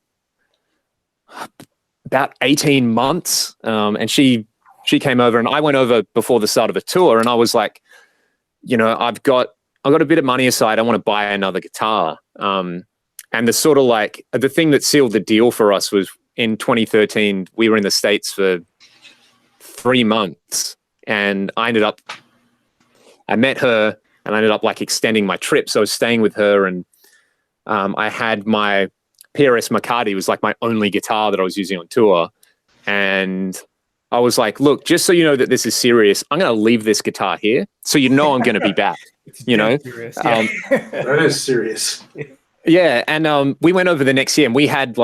about 18 months. And she came over and I went over before the start of a tour and I was like, you know, I've got a bit of money aside. I want to buy another guitar. And the sort of like the thing that sealed the deal for us was in 2013, we were in the States for 3 months and I met her and I ended up like extending my trip. So I was staying with her and I had my PRS McCarty was like my only guitar that I was using on tour. And I was like, look, just so you know that this is serious, I'm going to leave this guitar here. So you know I'm going to be back, you know? Serious, yeah. That is serious. Yeah. And we went over the next year and we had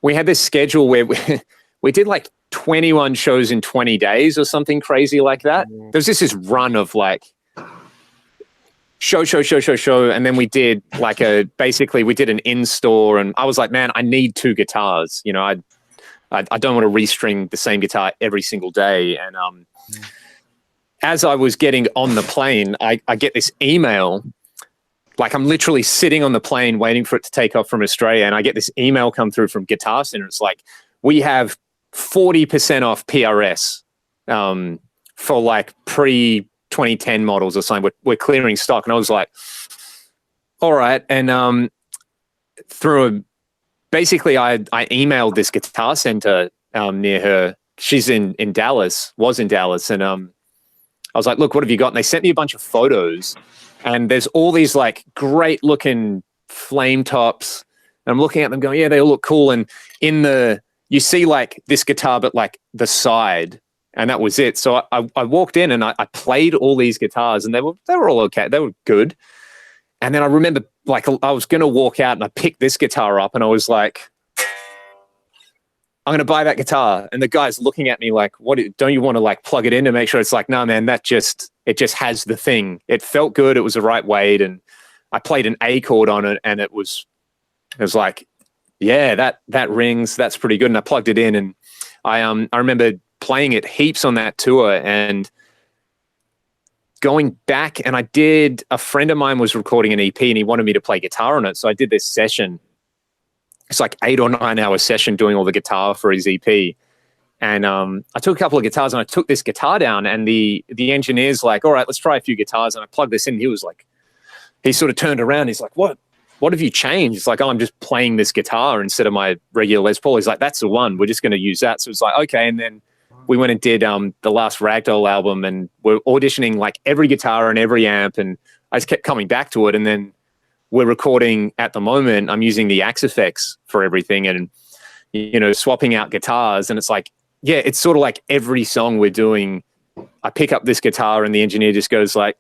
this schedule where we did like 21 shows in 20 days or something crazy like that. There was this run of like show. And then we did like we did an in-store and I was like, man, I need 2 guitars. You know, I don't want to restring the same guitar every single day. And as I was getting on the plane, I get this email. Like I'm literally sitting on the plane waiting for it to take off from Australia. And I get this email come through from Guitar Center. It's like, we have 40% off PRS for like pre-2010 models or something. We're clearing stock. And I was like, all right. And basically I emailed this Guitar Center near her. She's in Dallas, was in Dallas. And I was like, look, what have you got? And they sent me a bunch of photos. And there's all these like great looking flame tops. And I'm looking at them going, yeah, they all look cool. And you see like this guitar, but like the side, and that was it. So I walked in and I played all these guitars and they were all okay. They were good. And then I remember like I was going to walk out and I picked this guitar up and I was like, I'm going to buy that guitar. And the guy's looking at me like, what, don't you want to like plug it in to make sure? It's like, no, man, it just has the thing. It felt good. It was the right weight. And I played an A chord on it and it was like, yeah, that rings. That's pretty good. And I plugged it in and I remember playing it heaps on that tour and going back and a friend of mine was recording an EP and he wanted me to play guitar on it. So I did this session. It's like 8 or 9 hour session doing all the guitar for his EP. And I took a couple of guitars and I took this guitar down and the engineer's like, all right, let's try a few guitars. And I plugged this in. He was like, he sort of turned around. He's like, what have you changed? It's like, oh, I'm just playing this guitar instead of my regular Les Paul. He's like, that's the one. We're just going to use that. So it's like, okay. And then we went and did the last Fractal album and we're auditioning like every guitar and every amp. And I just kept coming back to it. And then we're recording at the moment. I'm using the Axe effects for everything and, you know, swapping out guitars. And it's like, yeah, it's sort of like every song we're doing, I pick up this guitar and the engineer just goes like,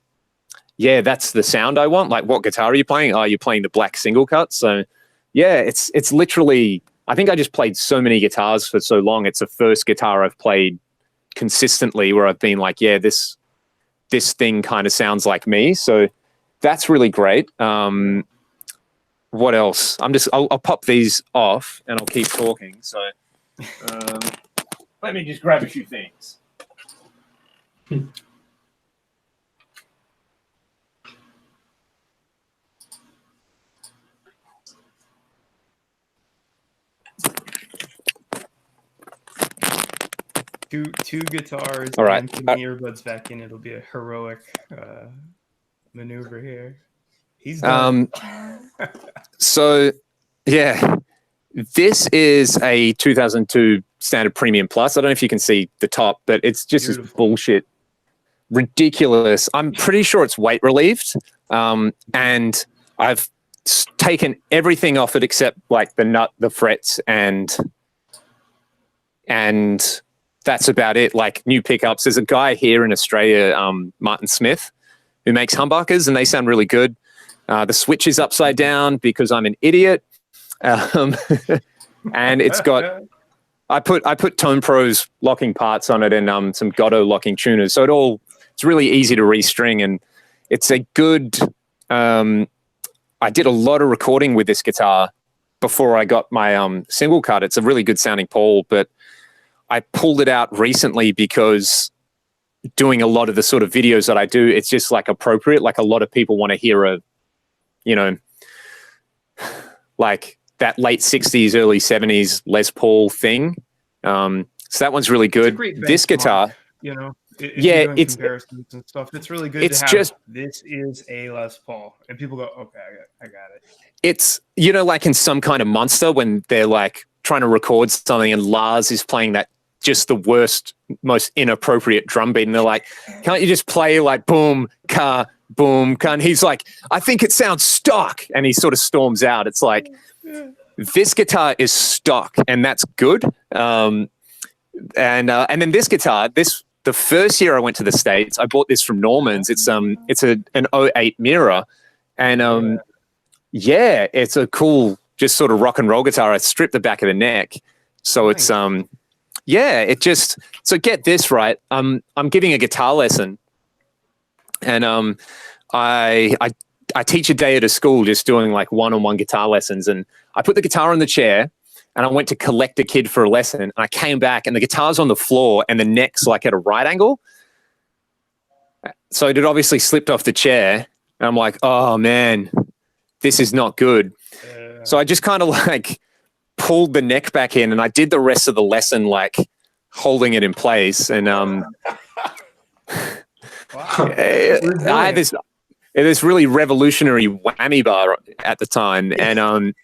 yeah, that's the sound I want. Like, what guitar are you playing? Oh, you're playing the black single cut. So yeah, it's literally, I think I just played so many guitars for so long. It's the first guitar I've played consistently where I've been like, yeah, this thing kind of sounds like me. So that's really great. What else? I'll pop these off and I'll keep talking. So let me just grab a few things. Two guitars. All right. And put the earbuds back in. It'll be a heroic maneuver here. He's done. So yeah, this is a 2002 Standard Premium Plus. I don't know if you can see the top, but it's just this bullshit, ridiculous. I'm pretty sure it's weight relieved, and I've taken everything off it except like the nut, the frets, and that's about it. Like new pickups. There's a guy here in Australia, Martin Smith, who makes humbuckers, and they sound really good. The switch is upside down because I'm an idiot, and it's got I put Tone Pro's locking parts on it and some Godot locking tuners. So it's really easy to restring, and it's a good. I did a lot of recording with this guitar before I got my single cut. It's a really good sounding Paul, but I pulled it out recently because doing a lot of the sort of videos that I do, it's just like appropriate. Like a lot of people want to hear like that late 60s, early 70s Les Paul thing. So that one's really good. This guitar, it's comparisons and stuff. It's really good to have. This is a Les Paul, and people go, okay, I got it. It's like in Some Kind of Monster when they're like trying to record something and Lars is playing that just the worst, most inappropriate drum beat, and they're like, can't you just play like boom, ka, boom, ka? And he's like, I think it sounds stock, and he sort of storms out. It's like, this guitar is stock, and that's good. And then this guitar, the first year I went to the States, I bought this from Norman's. It's an 08 Mira, and it's a cool, just sort of rock and roll guitar. I stripped the back of the neck, so nice. It's so get this right. I'm giving a guitar lesson, and I teach a day at a school, just doing like one-on-one guitar lessons, and I put the guitar on the chair. And I went to collect a kid for a lesson, and I came back, and the guitar's on the floor, and the neck's like at a right angle. So it had obviously slipped off the chair, and I'm like, oh man, this is not good. So I just kind of like pulled the neck back in, and I did the rest of the lesson like holding it in place. And I had this really revolutionary whammy bar at the time, and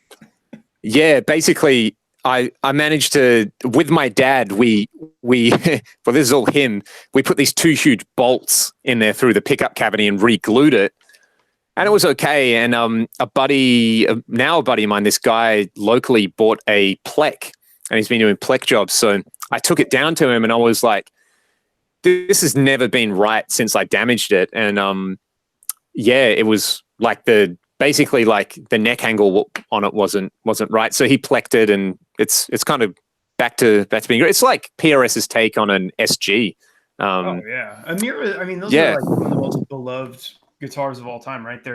basically. I managed to, with my dad, we well, this is all him. We put these 2 huge bolts in there through the pickup cavity and re-glued it, and it was okay. And a buddy of mine, this guy locally, bought a plec, and he's been doing plec jobs. So I took it down to him, and I was like, "This has never been right since I damaged it." And it was like basically like the neck angle on it wasn't right. So he plecked it, and it's kind of back to being great. It's like PRS's take on an SG. A Mira, I mean, those are like one of the most beloved guitars of all time, right?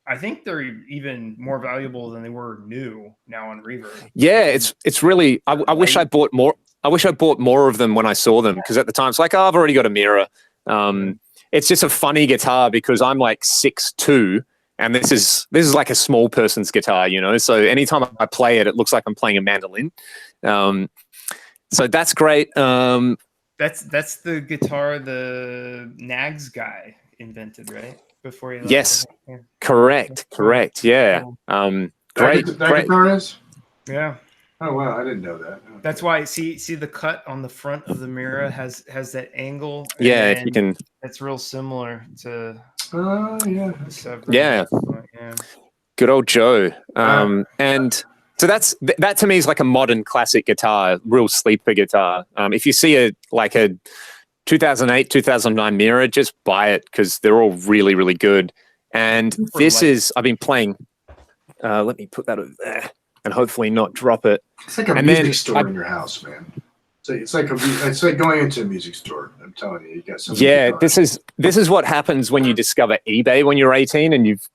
I think they're even more valuable than they were new now on Reverb. Yeah, it's really. I wish I bought more. I wish I bought more of them when I saw them, because at the time it's like, I've already got a Mira. It's just a funny guitar because I'm like 6'2". And this is like a small person's guitar, So anytime I play it, it looks like I'm playing a mandolin. So that's great. That's the guitar the Nags guy invented, right? Before he left. Yes, correct. Yeah. Great. Guitar is? Yeah. Oh wow, I didn't know that. Okay. That's why see the cut on the front of the Mira has that angle. Yeah, if you can. It's real similar to. Yeah. Good old Joe. And so that to me is like a modern classic guitar, real sleeper guitar. If you see a 2008, 2009 Mira, just buy it because they're all really, really good. And I've been playing. Let me put that over there and hopefully not drop it. It's like a music store in your house, man. It's like going into a music store. I'm telling you, you got something. Yeah, this is what happens when you discover eBay when you're 18 and you've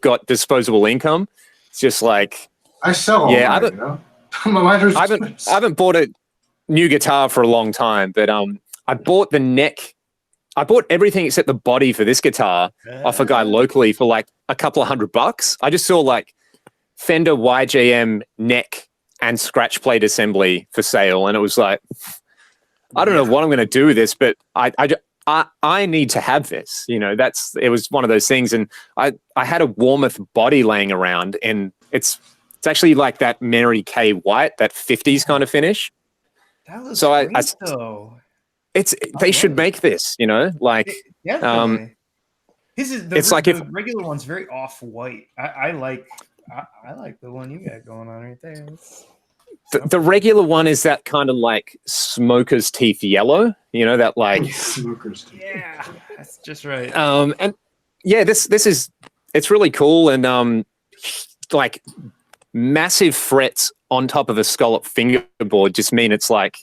got disposable income. It's just like I sell all mine, I haven't bought a new guitar for a long time, but I bought the neck. I bought everything except the body for this guitar off a guy locally for like a couple of $100. I just saw like Fender YJM neck and scratch plate assembly for sale, and it was like, I don't know what I'm going to do with this, but I need to have this. It was one of those things, and I had a Warmoth body laying around, and it's actually like that Mary Kay White, that 50s kind of finish. That looks great, though. They should make this, Definitely. The regular one's very off-white. I like the one you got going on right there. The regular one is that kind of like smoker's teeth yellow, that like smoker's teeth. Yeah, that's just right. And yeah, it's really cool, and like massive frets on top of a scallop fingerboard just mean it's like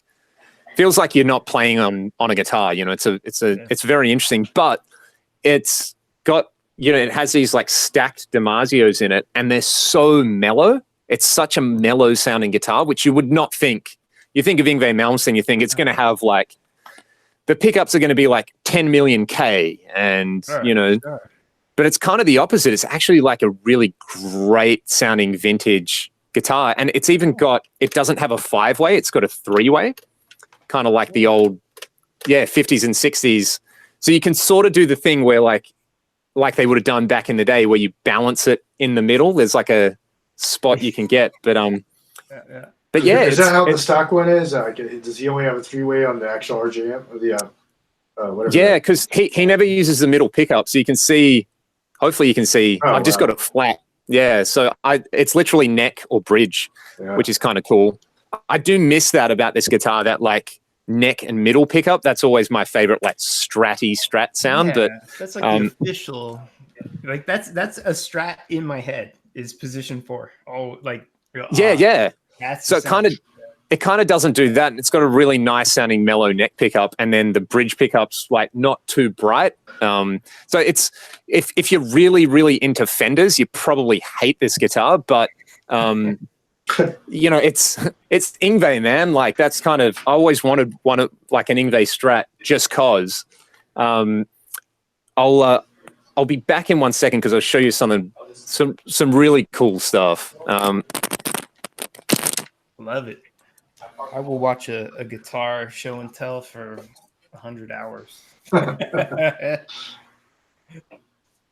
feels like you're not playing on a guitar. You know, it's very interesting, but it's got, you know, it has these like stacked Damasios in it, and they're so mellow. It's such a mellow sounding guitar, which you would not think. You think of Yngwie Malmsteen, you think it's going to have like the pickups are going to be like 10 million K, and you know. Sure. But it's kind of the opposite. It's actually like a really great sounding vintage guitar. And it's even got, it doesn't have a 5-way, it's got a 3-way, kind of like the old, 50s and 60s. So you can sort of do the thing where like they would have done back in the day where you balance it in the middle. There's like a spot you can get. But But yeah. Is that how the stock one is? Does he only have a 3-way on the actual RJ amp or the whatever? Yeah, because he never uses the middle pickup. So you can see, hopefully you can see, I've just got it flat. Yeah, so it's literally neck or bridge, which is kind of cool. I do miss that about this guitar, that like neck and middle pickup. That's always my favorite, like strat sound. Yeah, but that's like the official, like that's a Strat in my head is position 4. Oh, like yeah. So it kind of doesn't do that. It's got a really nice sounding mellow neck pickup, and then the bridge pickup's like not too bright. So it's if you're really, really into Fenders, you probably hate this guitar, but you know, it's Yngwie, man. Like that's kind of, I always wanted one like an Yngwie Strat just cause. I'll be back in 1 second because I'll show you some really cool stuff. Love it. I will watch a guitar show and tell for 100 hours.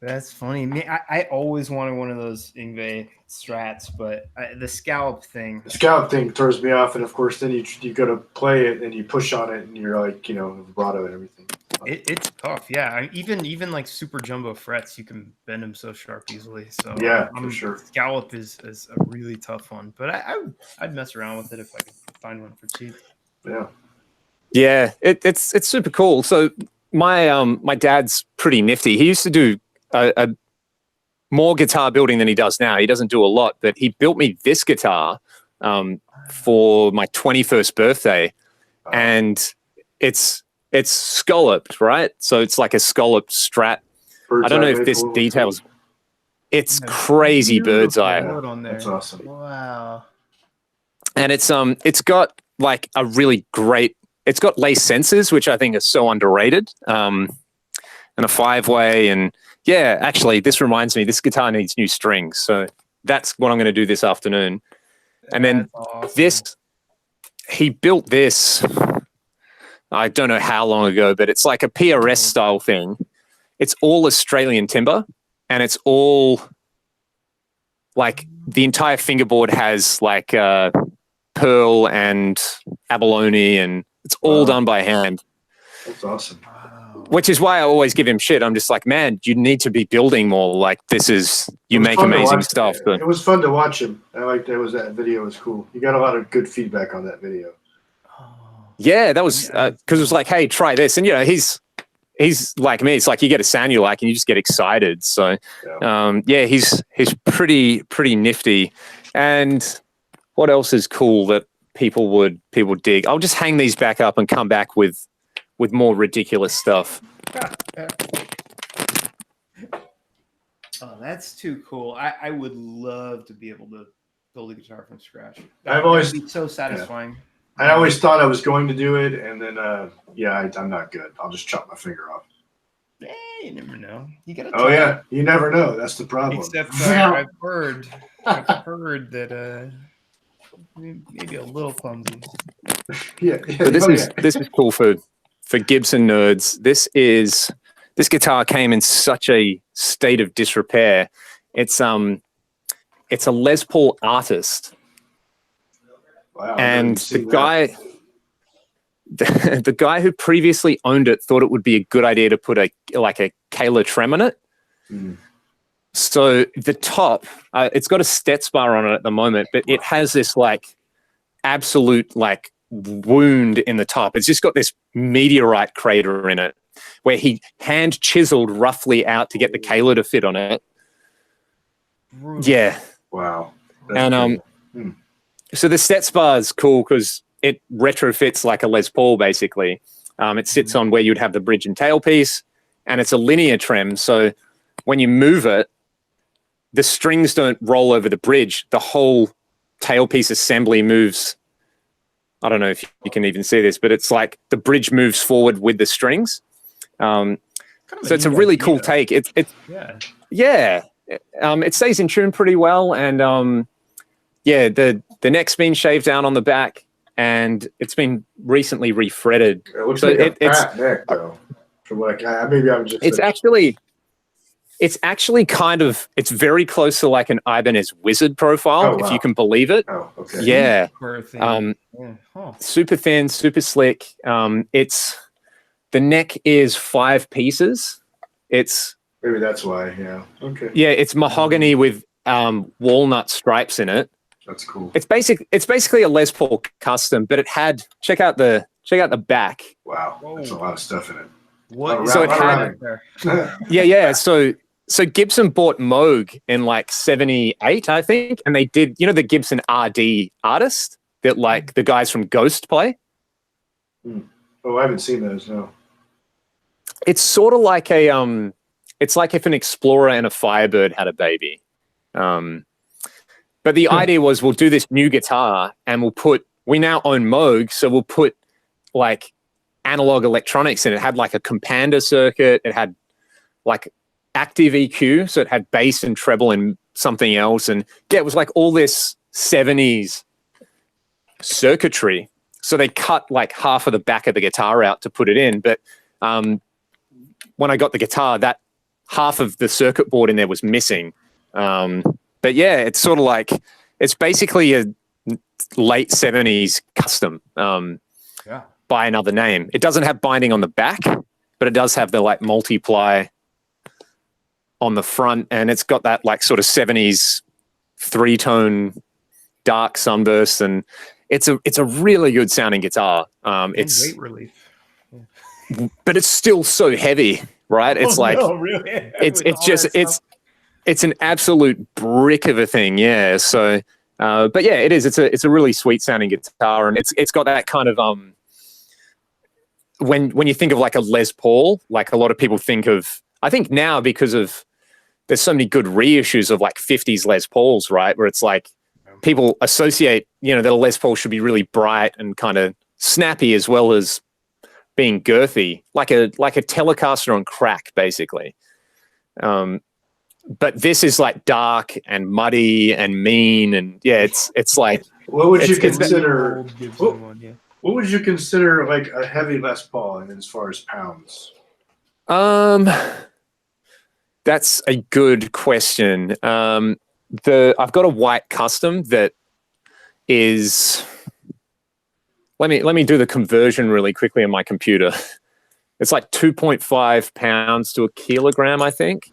That's funny. I always wanted one of those Yngwie Strats, but the scallop thing. The scallop thing throws me off, and of course, then you go to play it and you push on it, and you're like, you know, vibrato and everything. It's tough, yeah. Even like super jumbo frets, you can bend them so sharp easily. So yeah, for sure. Scallop is a really tough one, but I'd mess around with it if I could find one for cheap. Yeah, it's super cool. So my dad's pretty nifty. He used to do a more guitar building than he does now. He doesn't do a lot, but he built me this guitar for my 21st birthday, and it's scalloped, right? So it's like a scalloped Strat. I don't know if this details. It's crazy bird's eye. That's awesome. Wow. And it's got like a really great. It's got lace sensors, which I think are so underrated. And a 5-way, and yeah, actually, this reminds me. This guitar needs new strings, so that's what I'm going to do this afternoon. And then awesome. He built this. I don't know how long ago, but it's like a PRS style thing. It's all Australian timber, and it's all like the entire fingerboard has like pearl and abalone, and it's all done by hand. That's awesome. Which is why I always give him shit. I'm just like, man, you need to be building more. Like you make amazing stuff. But it was fun to watch him. I liked that video was cool. You got a lot of good feedback on that video. Yeah, that was because it was like, hey, try this, and you know, he's like me. It's like you get a sound you like, and you just get excited. So, he's pretty nifty. And what else is cool that people dig? I'll just hang these back up and come back with more ridiculous stuff. Oh, that's too cool. I would love to be able to build a guitar from scratch. I've always been so satisfying. Yeah. I always thought I was going to do it, and then I'm not good. I'll just chop my finger off. Hey, you never know. You gotta. Oh yeah, you never know. That's the problem. Except I've heard that maybe a little clumsy. Yeah. But this is cool for Gibson nerds. This guitar came in such a state of disrepair. It's a Les Paul Artist. Wow, and the guy who previously owned it thought it would be a good idea to put a Kayla trem on it. Mm. So the top, it's got a Stetz bar on it at the moment, but it has this like absolute like wound in the top. It's just got this meteorite crater in it where he hand chiseled roughly out to get the Kayla to fit on it. Yeah. Wow. And So the Sets bar is cool because it retrofits like a Les Paul, basically. It sits on where you'd have the bridge and tailpiece, and it's a linear trem. So when you move it, the strings don't roll over the bridge. The whole tailpiece assembly moves. I don't know if you can even see this, but it's like the bridge moves forward with the strings. So it's a really cool take. It stays in tune pretty well, and the neck's been shaved down on the back, and it's been recently refretted. It looks like a fat neck, though. From what maybe I'm just. It's actually kind of. It's very close to like an Ibanez Wizard profile, if you can believe it. Oh, okay. Yeah. Super thin, super slick. The neck is 5 pieces. It's maybe that's why. Yeah. Okay. Yeah, it's mahogany with walnut stripes in it. That's cool. It's basically a Les Paul custom, but it had check out the back. Wow, that's a lot of stuff in it. What? So it had yeah. So Gibson bought Moog in like 78, I think, and they did the Gibson RD artist that like the guys from Ghost play. Oh, I haven't seen those. No. It's sort of like it's like if an Explorer and a Firebird had a baby. But the idea was we'll do this new guitar and we now own Moog, so we'll put like analog electronics in it. It had like a Compander circuit. It had like active EQ, so it had bass and treble and something else. And yeah, it was like all this 70s circuitry. So they cut like half of the back of the guitar out to put it in. But when I got the guitar, that half of the circuit board in there was missing. But yeah, it's sort of like, it's basically a late 70s custom by another name. It doesn't have binding on the back, but it does have the like multiply on the front, and it's got that like sort of 70s 3-tone dark sunburst, and it's a really good sounding guitar. It's weight relief. But it's still so heavy, right? It's really? It's an absolute brick of a thing, yeah. So, but yeah, it is. It's a really sweet sounding guitar, and it's got that kind of when you think of like a Les Paul, like a lot of people think of. I think now because of there's so many good reissues of like 50s Les Pauls, right? Where it's like people associate, that a Les Paul should be really bright and kind of snappy as well as being girthy, like a Telecaster on crack, basically. But this is like dark and muddy and mean, and yeah, it's like. What would you consider? What would you consider like a heavy Les Paul as far as pounds? That's a good question. I've got a white custom that is. Let me do the conversion really quickly on my computer. It's like 2.5 pounds to a kilogram, I think.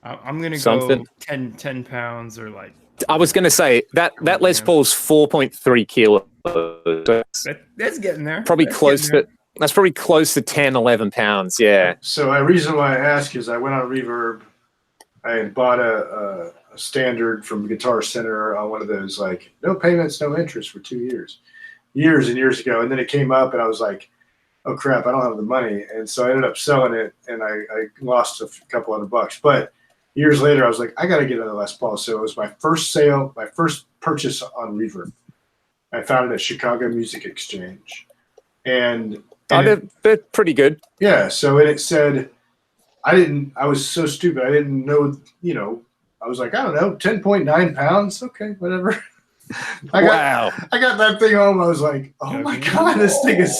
I'm going to go 10 pounds or like. I was going to say that Les Paul's 4.3 kilos. That's getting there. That's probably close to 10, 11 pounds. Yeah. So the reason why I ask is I went on Reverb. I had bought a standard from Guitar Center on one of those like no payments, no interest for 2 years and years ago. And then it came up and I was like, oh crap, I don't have the money. And so I ended up selling it and I lost a couple $100. But years later, I was like, I got to get another Les Paul. So it was my first sale, my first purchase on Reverb. I found it at Chicago Music Exchange. And they're pretty good. Yeah. So it said, I was so stupid. I didn't know, I was like, I don't know, 10.9 pounds. Okay, whatever. I got that thing home. I was like, oh my God, this thing is.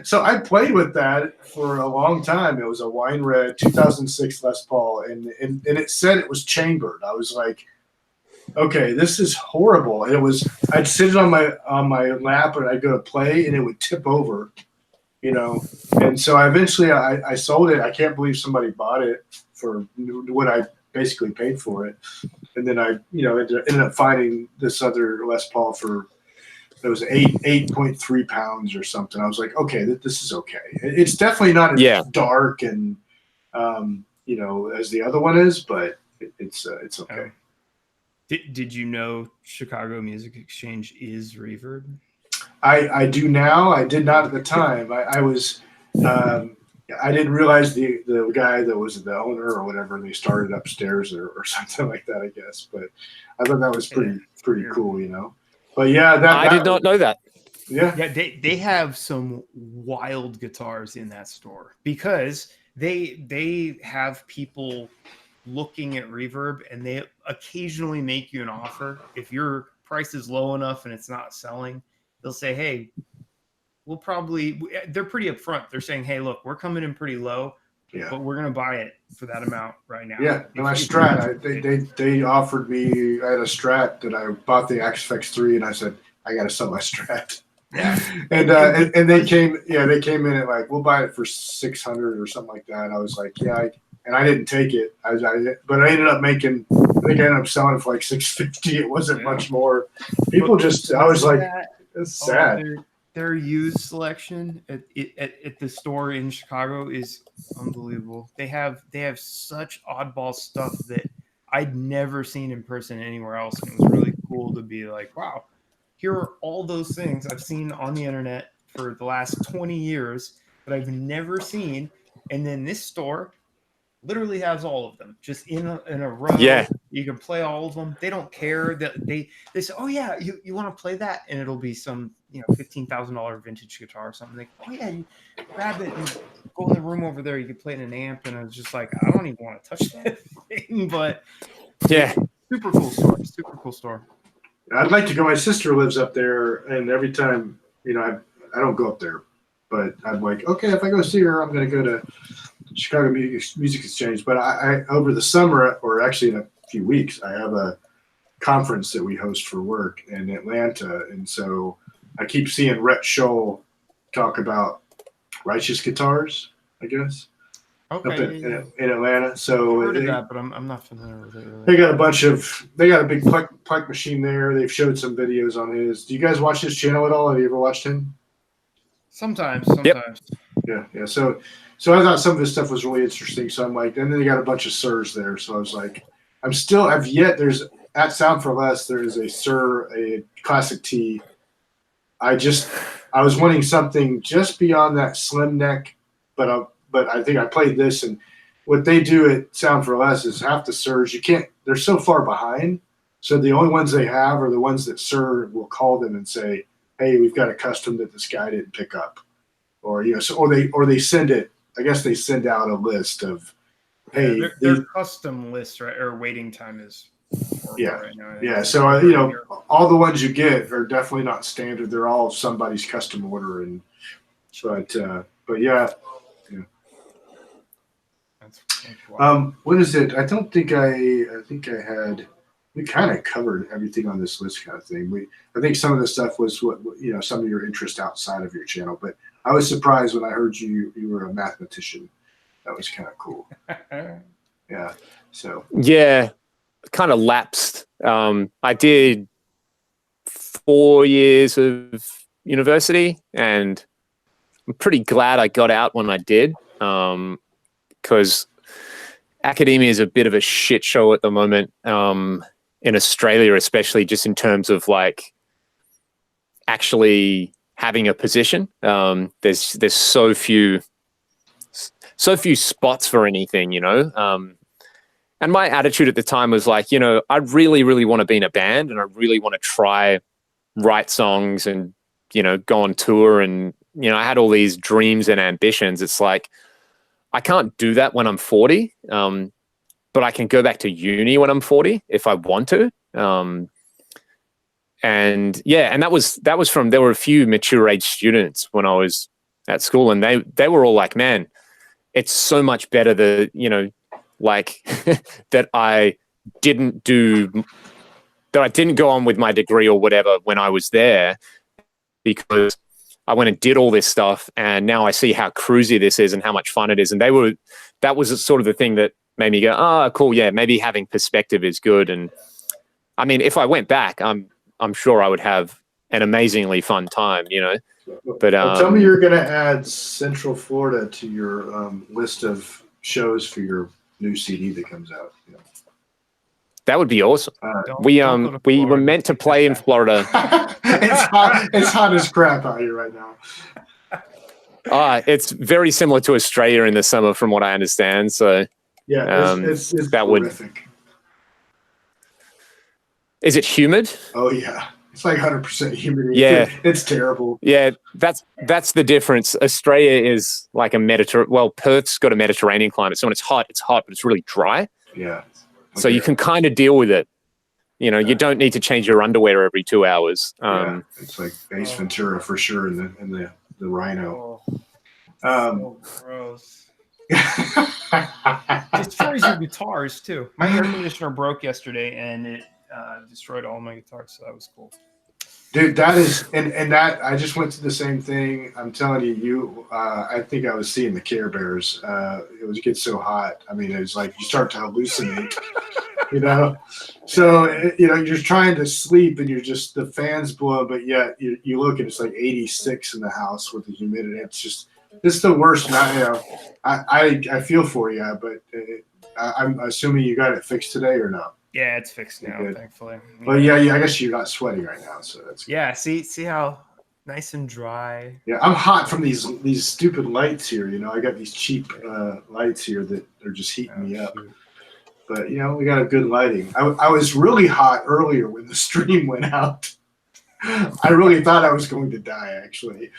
So I played with that for a long time. It was a wine red 2006 Les Paul, and it said it was chambered. I was like, okay, this is horrible. And I'd sit it on my lap and I'd go to play and it would tip over, And so eventually I sold it. I can't believe somebody bought it for what I basically paid for it. And then I, ended up finding this other Les Paul for. It was 8.3 pounds or something. I was like, okay, this is okay. It's definitely not as dark and as the other one is, but it's okay. Did you know Chicago Music Exchange is Reverb? I do now. I did not at the time. I was I didn't realize the guy that was the owner or whatever. They started upstairs or something like that, I guess. But I thought that was pretty cool, you know. But yeah, I did not know that. Yeah, they have some wild guitars in that store because they have people looking at Reverb, and they occasionally make you an offer. If your price is low enough and it's not selling, they'll say, hey, they're pretty upfront. They're saying, hey, look, we're coming in pretty low, but we're going to buy it for that amount right now. Yeah, and my Strat, they offered me, I had a Strat that I bought the XFX 3, and I said, I got to sell my Strat. Yeah. and they came in at like, we'll buy it for 600 or something like that. I was like, yeah, and I didn't take it. But I ended up I think I ended up selling it for like 650. It wasn't much more. People just, I was like, it's sad. Their used selection at the store in Chicago is unbelievable. They have such oddball stuff that I'd never seen in person anywhere else, and it was really cool to be like, wow, here are all those things I've seen on the internet for the last 20 years that I've never seen, and then this store literally has all of them just in a row. Yeah, you can play all of them. They don't care that they say, oh yeah, you want to play that, and it'll be some $15,000 vintage guitar or something. Like, oh yeah, you grab it and go in the room over there. You can play it in an amp, and I was just like, I don't even want to touch that thing, but yeah, super cool store. Super cool store. I'd like to go. My sister lives up there, and every time I don't go up there, but I'm like, okay, if I go see her, I'm going to go to Chicago Music Exchange. But I over the summer, or actually in a few weeks, I have a conference that we host for work in Atlanta, and so I keep seeing Rhett Scholl talk about Righteous Guitars, I guess. Okay. Up in Atlanta. So I've heard of that, but I'm not familiar with it really. They got a big pluck machine there. They've showed some videos on his. Do you guys watch his channel at all? Have you ever watched him? Sometimes. Yep. Yeah. So I thought some of his stuff was really interesting. So I'm like, and then they got a bunch of Sirs there. So I was like, there's at Sound for Less, there is a Sir, a classic T. I was wanting something just beyond that slim neck, but I think I played this, and what they do at Sound for Less is half the Sirs, they're so far behind. So the only ones they have are the ones that Sir will call them and say, hey, we've got a custom that this guy didn't pick up. Or they send it. I guess they send out a list of, hey, their custom list, right, or waiting time is right now. Yeah. So all the ones you get are definitely not standard. They're all somebody's custom order, but yeah. What is it? I don't think I had. We kind of covered everything on this list, kind of thing. I think some of the stuff was some of your interest outside of your channel, but I was surprised when I heard you were a mathematician. That was kind of cool. Yeah. So. Yeah, kind of lapsed. I did 4 years of university, and I'm pretty glad I got out when I did, because academia is a bit of a shit show at the moment, in Australia, especially just in terms of like actually having a position. There's so few spots for anything, and my attitude at the time was like, I really, really want to be in a band, and I really want to write songs and, go on tour. And, I had all these dreams and ambitions. It's like, I can't do that when I'm 40, but I can go back to uni when I'm 40 if I want to. And that was from, there were a few mature age students when I was at school, and they were all like, man, it's so much better that, like that I didn't go on with my degree or whatever when I was there, because I went and did all this stuff, and now I see how cruisy this is and how much fun it is. And that was sort of the thing that made me go, oh, cool. Yeah. Maybe having perspective is good. And I mean, if I went back, I'm sure I would have an amazingly fun time, but tell me you're going to add Central Florida to your list of shows for your new CD that comes out. That would be awesome. Don't We go to we were Florida. meant to play in Florida. It's hot as crap out here right now. It's very similar to Australia in the summer, from what I understand. So Yeah, it's that horrific. Is it humid? Oh yeah, it's like 100% humidity. Yeah, it's terrible. Yeah, that's the difference. Australia is like a Perth's got a Mediterranean climate, so when it's hot, but it's really dry. Yeah. So you can kind of deal with it. You know, you don't need to change your underwear every 2 hours. Yeah, it's like Ace Ventura for sure in the Rhino. So gross. Destroys your guitars too. My air conditioner broke yesterday, and it destroyed all my guitars. So that was cool. Dude, that is, and that I just went through the same thing. I'm telling you, I think I was seeing the Care Bears. It gets so hot. I mean, it's like you start to hallucinate, you know. So you're trying to sleep, and the fans blow, but yet you look and it's like 86 in the house with the humidity. It's the worst. Now, I feel for you, but I'm assuming you got it fixed today or no? Yeah, it's fixed now, thankfully. Well, yeah, I guess you're not sweating right now, so that's good. Yeah. See how nice and dry. Yeah, I'm hot from these stupid lights here. You know, I got these cheap lights here that are just heating me up. Shoot. But we got a good lighting. I was really hot earlier when the stream went out. I really thought I was going to die, actually.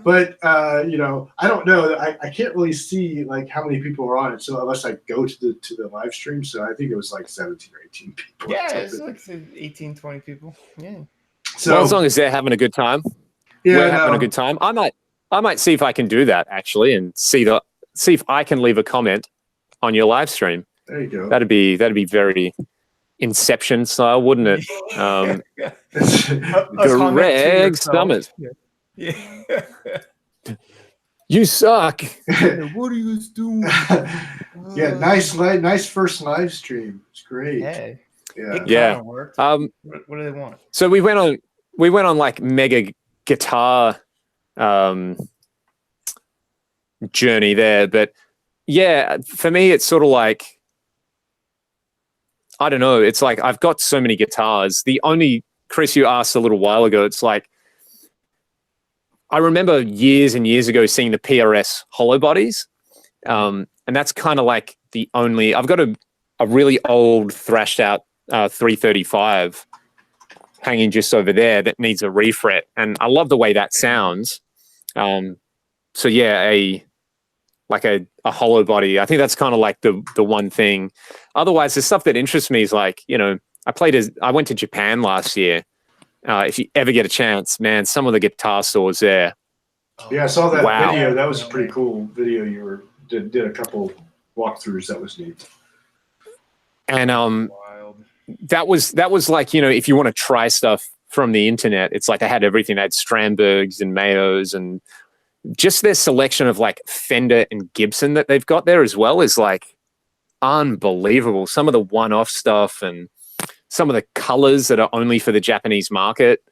But I don't know. I can't really see like how many people are on it. So unless I go to the live stream, so I think it was like 17 or 18 people. Yeah, it's like 18, 20 people. Yeah. So as long as they're having a good time, we're having a good time. I might see if I can do that actually, and see if I can leave a comment on your live stream. There you go. That'd be very Inception style, wouldn't it? Greg Summers. Yeah. You suck. What are you guys doing? Yeah, nice first live stream. It's great. Hey. Yeah. It kinda worked. What do they want? So we went on like mega guitar journey there, but yeah, for me it's sort of like, I don't know. It's like I've got so many guitars. Chris, you asked a little while ago, it's like, I remember years and years ago seeing the PRS hollow bodies. And that's kind of like I've got a really old thrashed out 335 hanging just over there that needs a refret. And I love the way that sounds. So yeah, a hollow body. I think that's kind of like the one thing. Otherwise, the stuff that interests me is like, I went to Japan last year. If you ever get a chance, man, some of the guitar stores there. Yeah, I saw that Wow. video. That was a pretty cool video. You did a couple walkthroughs. That was neat. And Wild. that was like, if you want to try stuff from the internet, it's like I had everything. I had Strandbergs and Mayos, and just their selection of like Fender and Gibson that they've got there as well is like unbelievable. Some of the one-off stuff and some of the colors that are only for the Japanese market.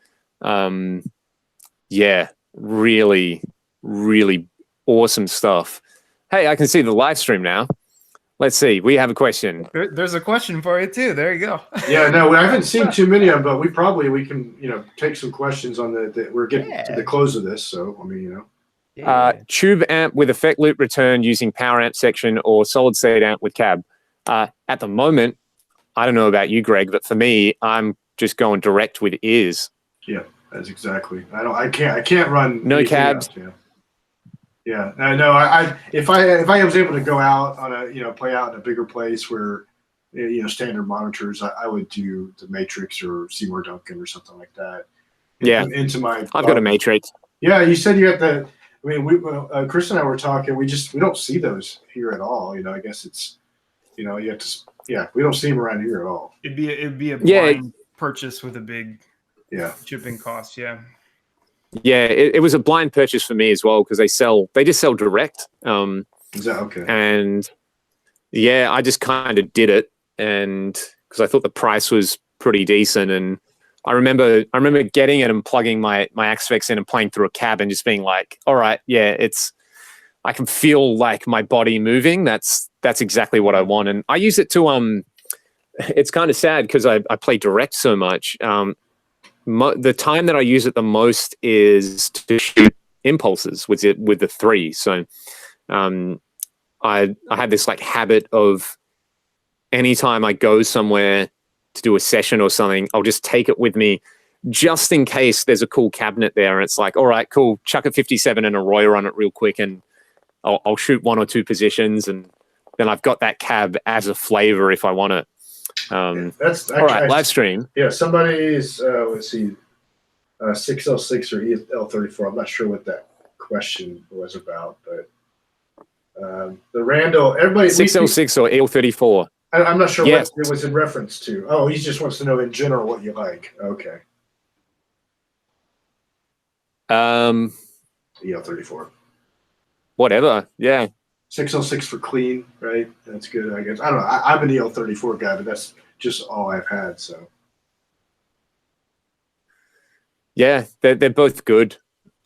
Yeah, really, really awesome stuff. Hey, I can see the live stream now. Let's see. We have a question. There's a question for you too. There you go. Yeah, no, I haven't seen too many of them, but we can take some questions on we're getting to the close of this. So, I mean, Tube amp with effect loop return using power amp section or solid state amp with cab. At the moment, I don't know about you, Greg, but for me, I'm just going direct with ears. Yeah, that's exactly. I can't run no cabs. Else, yeah. No. If I was able to go out on play out in a bigger place where standard monitors, I would do the Matrix or Seymour Duncan or something like that. Yeah. I've got a Matrix. Yeah, you said you had the. I mean, Chris and I were talking. We don't see those here at all. I guess it's, you have to. Yeah, we don't see them around here at all. It'd be a blind purchase with a big shipping cost. Yeah. Yeah, it was a blind purchase for me as well because they just sell direct. Is that okay? And yeah, I just kind of did it, and because I thought the price was pretty decent, and I remember getting it and plugging my Axfex in and playing through a cab and just being like, all right, yeah, I can feel like my body moving. That's exactly what I want. And I use it to it's kind of sad because I play direct so much. The time that I use it the most is to shoot impulses with the 3. So I have this like habit of anytime I go somewhere to do a session or something, I'll just take it with me just in case there's a cool cabinet there. And it's like, all right, cool, chuck a 57 and a Royer on it real quick, and I'll shoot 1 or 2 positions, and then I've got that cab as a flavor if I want it. That's all right. Live stream. Yeah, somebody's let's see, 606 or EL34. I'm not sure what that question was about, but the Randall, everybody 606 or EL34. I'm not sure yes. what it was in reference to. Oh, he just wants to know in general what you like. Okay. EL34. Whatever. Yeah. 606 for clean, right? That's good, I guess. I don't know. I'm an EL34 guy, but that's just all I've had. So. Yeah, they're both good.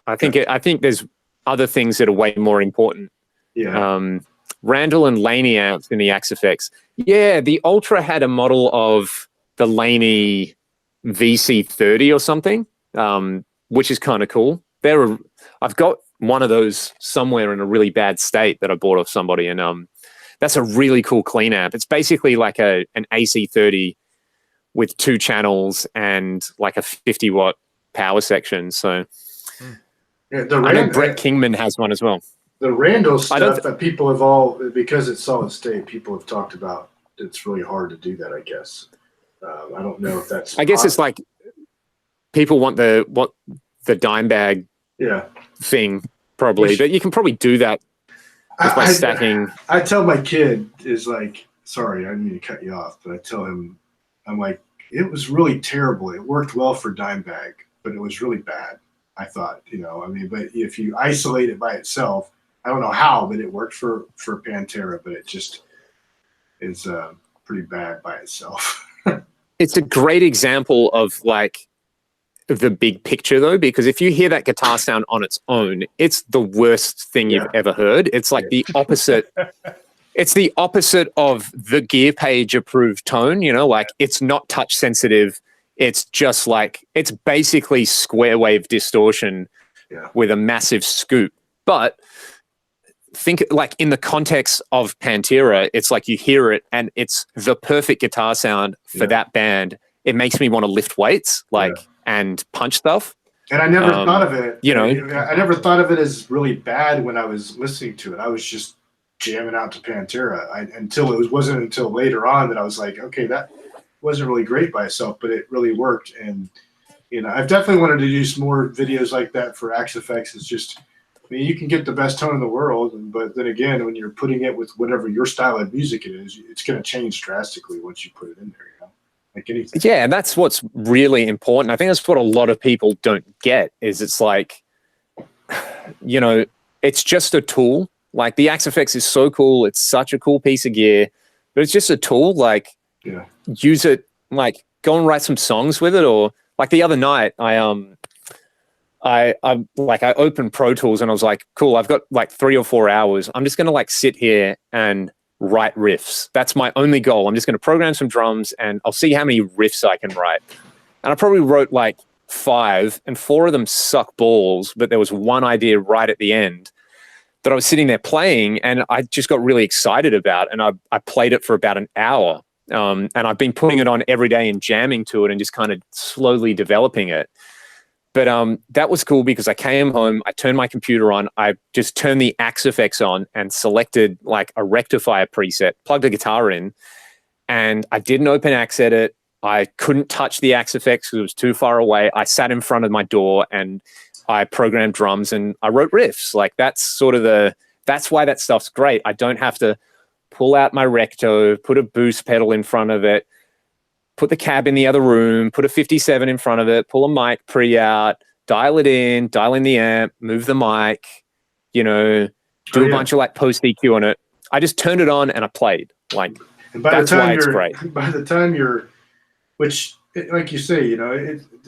I think there's other things that are way more important. Yeah. Randall and Laney amps in the Axe-Fx. Yeah, the Ultra had a model of the Laney VC30 or something, which is kind of cool. I've got one of those somewhere in a really bad state that I bought off somebody, and that's a really cool clean amp. It's basically like an AC30 with 2 channels and like a 50-watt power section. So yeah, I know Brett Kingman has one as well. The Randall stuff that people have all, because it's solid state, people have talked about. It's really hard to do that, I guess. I don't know if that's. I guess it's like people want the dime bag thing probably, but you can probably do that just by stacking. I tell my kid is like, sorry, I didn't mean to cut you off, but I tell him, I'm like, it was really terrible. It worked well for dime bag, but it was really bad. I thought, I mean, but if you isolate it by itself, I don't know how, but it worked for Pantera, but it just is pretty bad by itself. It's a great example of like the big picture though, because if you hear that guitar sound on its own, it's the worst thing you've ever heard. It's like the opposite. It's the opposite of the Gear Page approved tone, like it's not touch sensitive. It's just like, it's basically square wave distortion with a massive scoop. But think like in the context of Pantera, it's like you hear it and it's the perfect guitar sound for that band. It makes me want to lift weights and punch stuff. And I never thought of it. I never thought of it as really bad when I was listening to it. I was just jamming out to Pantera wasn't until later on that I was like, okay, that wasn't really great by itself, but it really worked. And, I've definitely wanted to do some more videos like that for Axe-Fx. It's just, I mean, you can get the best tone in the world, but then again, when you're putting it with whatever your style of music it is, it's going to change drastically once you put it in there, like anything. Yeah, and that's what's really important. I think that's what a lot of people don't get is it's like, it's just a tool. Like the Axe-Fx is so cool. It's such a cool piece of gear, but it's just a tool. Like use it, like go and write some songs with it. Or like the other night, I opened Pro Tools and I was like, cool, I've got like 3 or 4 hours. I'm just going to like sit here and write riffs. That's my only goal. I'm just going to program some drums and I'll see how many riffs I can write. And I probably wrote like 5 and 4 of them suck balls, but there was one idea right at the end that I was sitting there playing and I just got really excited about, and I played it for about an hour. And I've been putting it on every day and jamming to it and just kind of slowly developing it. But that was cool because I came home, I turned my computer on, I just turned the Axe-Fx on and selected like a rectifier preset, plugged the guitar in, and I didn't open Axe Edit. I couldn't touch the Axe-Fx because it was too far away. I sat in front of my door and I programmed drums and I wrote riffs. Like that's why that stuff's great. I don't have to pull out my Recto, put a boost pedal in front of it, put the cab in the other room, put a 57 in front of it, pull a mic pre out, dial it in, dial in the amp, move the mic, do a bunch of like post EQ on it. I just turned it on and I played. Like that's why it's great. By the time like you say,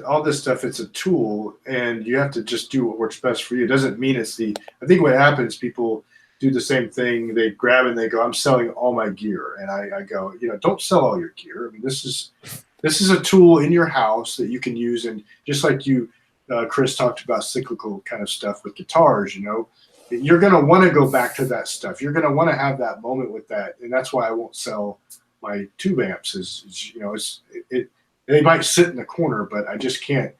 all this stuff, it's a tool and you have to just do what works best for you. It doesn't mean I think what happens, people do the same thing. They grab and they go, I'm selling all my gear. And I go, don't sell all your gear. I mean, this is a tool in your house that you can use. And just like you, Chris talked about cyclical kind of stuff with guitars, you're going to want to go back to that stuff. You're going to want to have that moment with that. And that's why I won't sell my tube amps they might sit in the corner, but I just can't,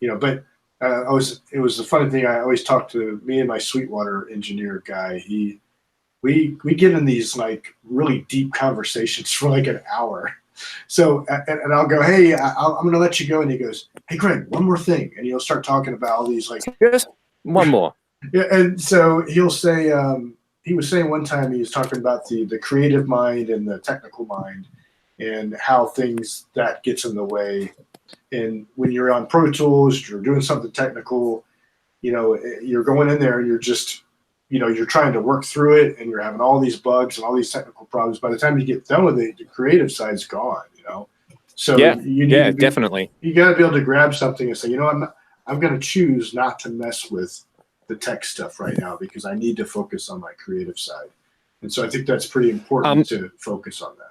but it was the funny thing. I always talk to me and my Sweetwater engineer guy. We get in these like really deep conversations for like an hour. So, and I'll go, hey, I'm going to let you go. And he goes, hey, Greg, one more thing. And he'll start talking about all these like, just one more. Yeah. And so he'll say, he was saying one time, he was talking about the creative mind and the technical mind and how things that gets in the way. And when you're on Pro Tools, you're doing something technical, you're going in there and you're just, you're trying to work through it and you're having all these bugs and all these technical problems. By the time you get done with it, the creative side's gone, So definitely. You got to be able to grab something and say, I'm going to choose not to mess with the tech stuff right now because I need to focus on my creative side. And so I think that's pretty important to focus on that.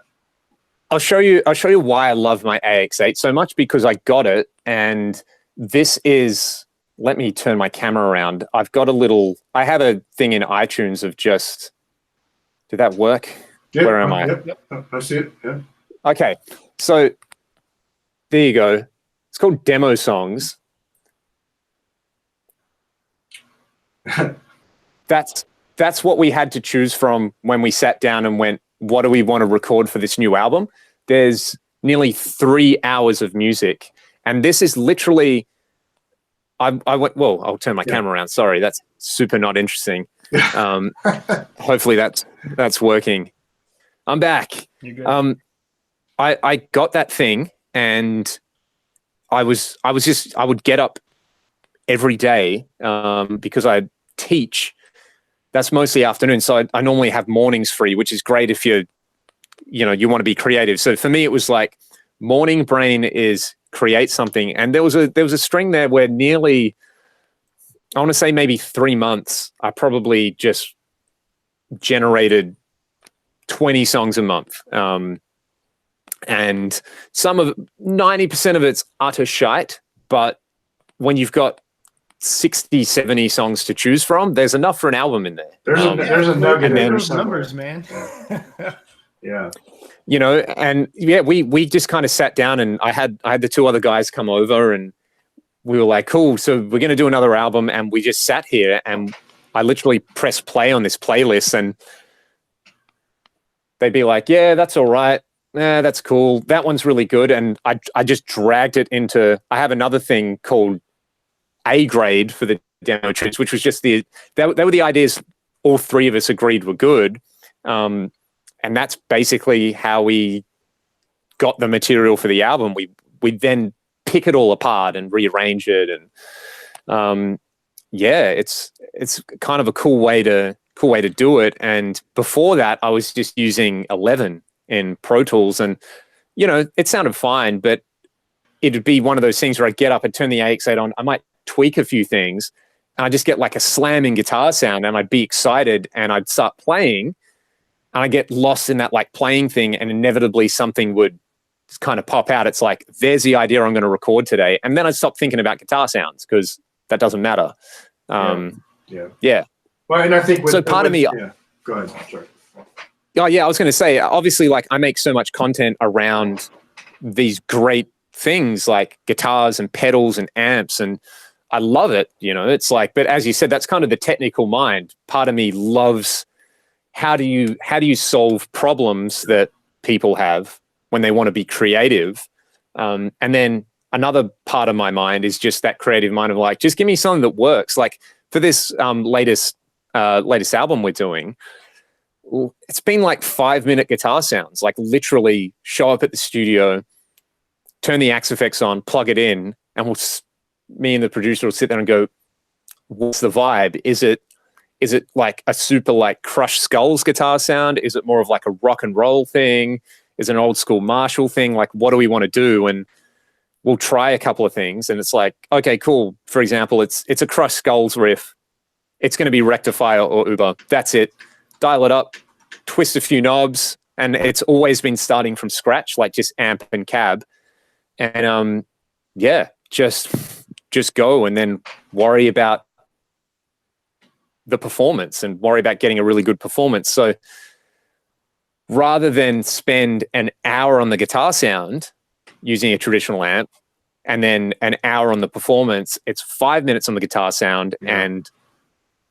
I'll show you why I love my AX8 so much, because I got it, and this is, let me turn my camera around. I have a thing in iTunes of just, did that work? Yep, Where am I? Yep, I see it. Yeah. Okay. So there you go. It's called Demo Songs. That's what we had to choose from when we sat down and went, what do we want to record for this new album? There's nearly 3 hours of music. And this is literally, I went, well, I'll turn my camera around. Sorry, that's super not interesting. Hopefully that's working. I'm back. You're good. I got that thing, and I would get up every day because I teach. That's mostly afternoon. So I normally have mornings free, which is great if you want to be creative. So for me, it was like morning brain is create something. And there was a string there where nearly, I want to say maybe 3 months, I probably just generated 20 songs a month. And 90% of it's utter shite. But when you've got 60, 70 songs to choose from, there's enough for an album in there. There's a nugget in there Those somewhere. numbers, man. Yeah. We just kind of sat down, and I had the 2 other guys come over, and we were like, cool, so we're going to do another album. And we just sat here, and I literally pressed play on this playlist, and they'd be like, yeah, that's all right. That's cool. That one's really good. And I just dragged it into, I have another thing called A grade for the demo tunes, which was just they were the ideas all 3 of us agreed were good. And that's basically how we got the material for the album. We then pick it all apart and rearrange it. And it's kind of a cool way to do it. And before that, I was just using 11 in Pro Tools, and it sounded fine, but it'd be one of those things where I'd get up and turn the AX8 on. I might tweak a few things, and I just get like a slamming guitar sound, and I'd be excited, and I'd start playing, and I get lost in that like playing thing, and inevitably something would kind of pop out. It's like, there's the idea I'm going to record today, and then I'd stop thinking about guitar sounds because that doesn't matter. Yeah. Well, and I think so part of me. Yeah. Go ahead. Sorry. Oh yeah, I was going to say, obviously, like I make so much content around these great things like guitars and pedals and amps, and I love it. It's like, but as you said, that's kind of the technical mind. Part of me loves how do you solve problems that people have when they want to be creative, and then another part of my mind is just that creative mind of like, just give me something that works. Like for this latest album we're doing. It's been like 5-minute guitar sounds, like literally show up at the studio, turn the Axe effects on, plug it in, and me and the producer will sit there and go, what's the vibe? Is it like a super like Crushed Skulls guitar sound? Is it more of like a rock and roll thing? Is it an old school Marshall thing? Like, what do we want to do? And we'll try a couple of things, and it's like, okay, cool. For example, it's a Crushed Skulls riff. it's going to be rectifier or Uber. That's it. Dial it up, twist a few knobs, and it's always been starting from scratch, like just amp and cab. And yeah, just go and then worry about the performance and worry about getting a really good performance. So rather than spend an hour on the guitar sound using a traditional amp and then an hour on the performance, it's 5 minutes on the guitar sound and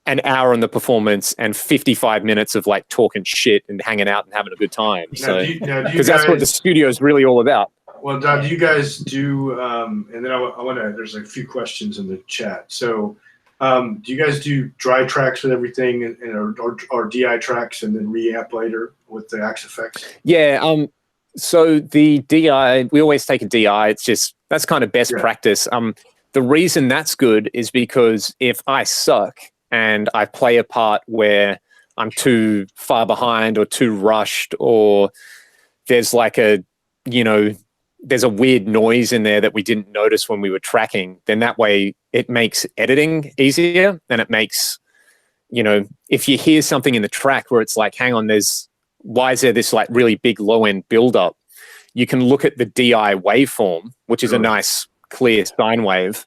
an hour on the performance and 55 minutes of like talking shit and hanging out and having a good time. So, because that's what the studio is really all about. Well, Don, do you guys do, and then I want to, there's a few questions in the chat. So, do you guys do dry tracks with everything or DI tracks and then reamp later with the Axe effects? Yeah. So the DI, we always take a DI. It's just, that's kind of best practice. The reason that's good is because if I suck and I play a part where I'm too far behind or too rushed, or there's like there's a weird noise in there that we didn't notice when we were tracking, then that way it makes editing easier. And it makes, if you hear something in the track where it's like, hang on, why is there this like really big low end buildup? You can look at the DI waveform, which is a nice clear sine wave,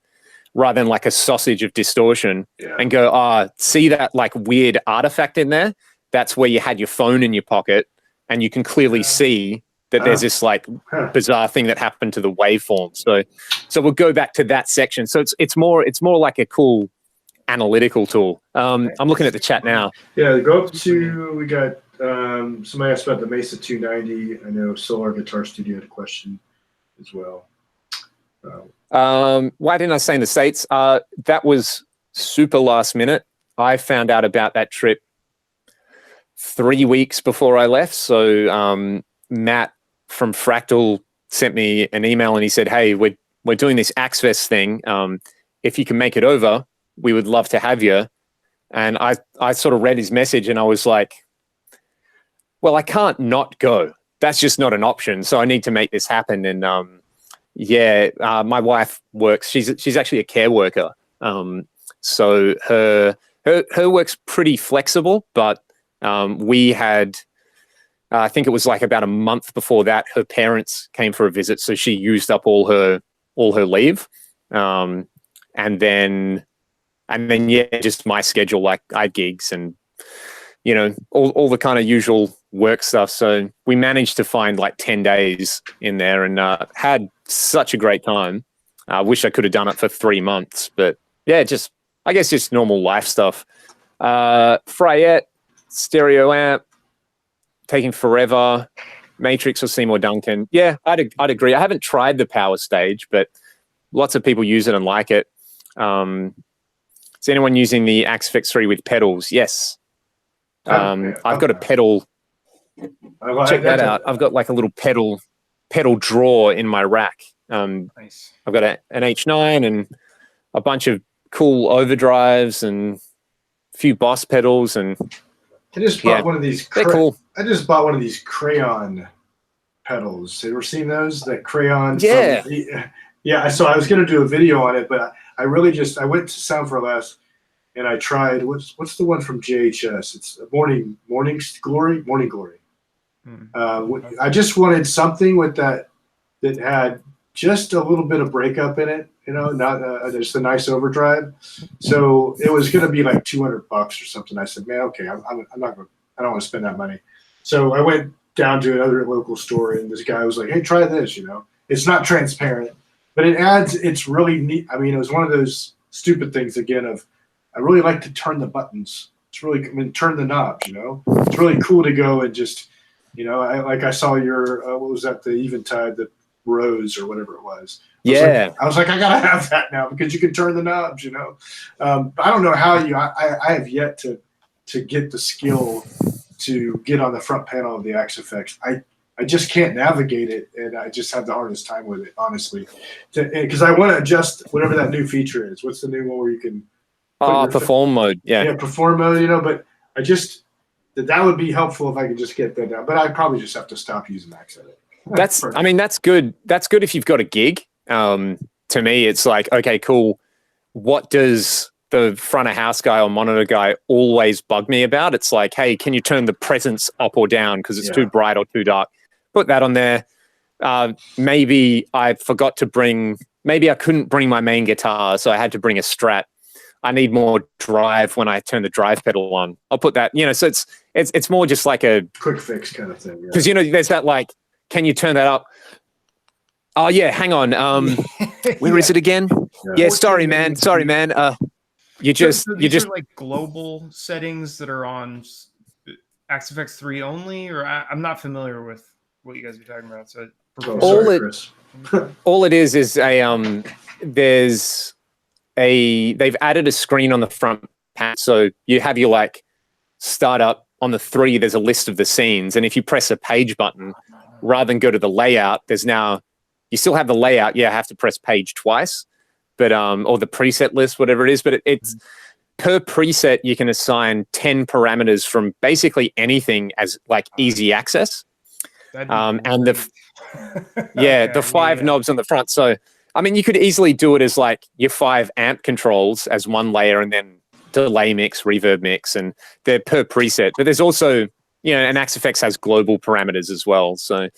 rather than like a sausage of distortion, and go, see that like weird artifact in there? That's where you had your phone in your pocket and you can clearly see that there's this like bizarre thing that happened to the waveform. So we'll go back to that section. So it's more like a cool analytical tool. I'm looking at the chat now. Yeah, go up to, we got somebody asked about the Mesa 290. I know Solar Guitar Studio had a question as well. Why didn't I say in the States? That was super last minute. I found out about that trip 3 weeks before I left. So Matt from Fractal sent me an email and he said, hey, we're doing this Axe Fest thing. If you can make it over, we would love to have you. And I sort of read his message and I was like, well, I can't not go. That's just not an option. So I need to make this happen. And my wife works. She's actually a care worker. So her work's pretty flexible, but we had, I think it was like about a month before that, her parents came for a visit. So she used up all her leave. And then just my schedule, like I had gigs and, all the kind of usual work stuff. So we managed to find like 10 days in there and had such a great time. I wish I could have done it for 3 months, but yeah, I guess just normal life stuff. Fryette, stereo amp, taking forever. Matrix or Seymour Duncan. Yeah, I'd agree. I haven't tried the power stage, but lots of people use it and like it. Is anyone using the Axe Fix 3 with pedals? Yes. I've got a pedal. Check that out. I've got like a little pedal drawer in my rack. Nice. I've got an H9 and a bunch of cool overdrives and a few Boss pedals. And I just bought one of these. They're cool. I just bought one of these crayon pedals. Have you ever seen those? The crayon. Yeah. Yeah. So I was going to do a video on it, but I really I went to Sound for Less and I tried, what's the one from JHS? It's Morning Glory. I just wanted something with that had just a little bit of breakup in it, not just a nice overdrive. So it was going to be like $200 or something. I said, man, okay, I'm not going. I don't want to spend that money. So I went down to another local store, and this guy was like, hey, try this. It's not transparent, but it's really neat. I mean, it was one of those stupid things again of, I really like to turn the buttons. It's really, turn the knobs, It's really cool to go and just, I saw your, what was that, the Eventide, the Rose or whatever it was. I was like, I got to have that now because you can turn the knobs, I don't know how I have yet to get the skill to get on the front panel of the Axe Effects. I just can't navigate it, and I just have the hardest time with it, honestly. Because I want to adjust whatever that new feature is. What's the new one where you can... perform mode. Yeah, perform mode, but I just... That would be helpful if I could just get that down. But I'd probably just have to stop using Axe Edit. That's good. That's good if you've got a gig. To me, it's like, okay, cool. What does the front of house guy or monitor guy always bug me about. It's like, hey, can you turn the presence up or down because it's too bright or too dark? Put that on there. Maybe I forgot to bring, maybe I couldn't bring my main guitar, so I had to bring a Strat. I need more drive when I turn the drive pedal on. I'll put that, so it's more just like a quick fix kind of thing. Because, there's that like, can you turn that up? Oh yeah, hang on. Where is it again? Yeah, sorry, man. You just like global settings that are on XFX 3 only, or I'm not familiar with what you guys are talking about. So all it is they've added a screen on the front panel. So you have your like startup on the 3, there's a list of the scenes. And if you press a page button, rather than go to the layout, you still have the layout. Yeah, I have to press page twice, but or the preset list, whatever it is. But it's per preset, you can assign 10 parameters from basically anything as like easy access. And the 5 knobs on the front. So, I mean, you could easily do it as like your 5 amp controls as one layer and then delay mix, reverb mix, and they're per preset. But there's also, and XFX has global parameters as well. So,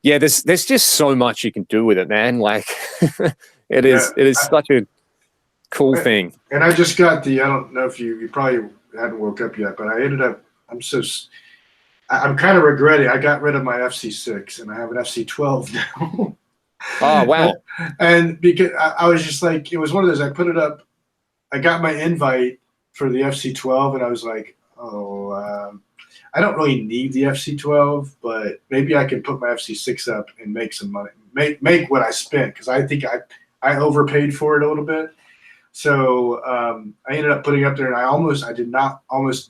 yeah, there's just so much you can do with it, man. Like, it is such a cool thing. And I just got I don't know if you probably hadn't woke up yet, but I ended up, I'm kind of regretting. I got rid of my FC6 and I have an FC12 now. Oh, wow. And because I was just like, it was one of those, I put it up, I got my invite for the FC12 and I was like, I don't really need the FC12, but maybe I can put my FC6 up and make some money, make what I spent, because I think I overpaid for it a little bit. So I ended up putting it up there, and I almost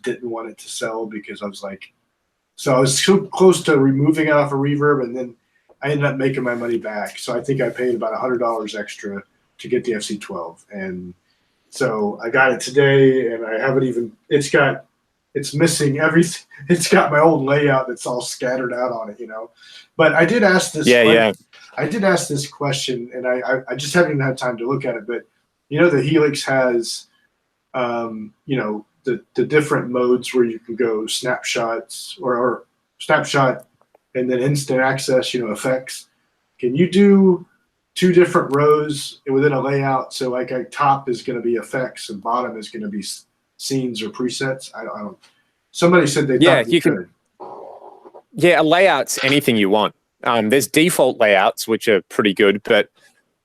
didn't want it to sell because I was like, so I was so close to removing it off of Reverb, and then I ended up making my money back. So I think I paid about $100 extra to get the FC12, and so I got it today, and I haven't even. It's missing everything. It's got my old layout that's all scattered out on it, But I did ask this. I did ask this question, and I just haven't even had time to look at it. But the Helix has, the different modes where you can go snapshots or snapshot, and then instant access. Effects. Can you do 2 different rows within a layout? So like top is going to be effects and bottom is going to be scenes or presets. I don't. Somebody said they thought you could. Yeah, a layout's anything you want. There's default layouts which are pretty good, but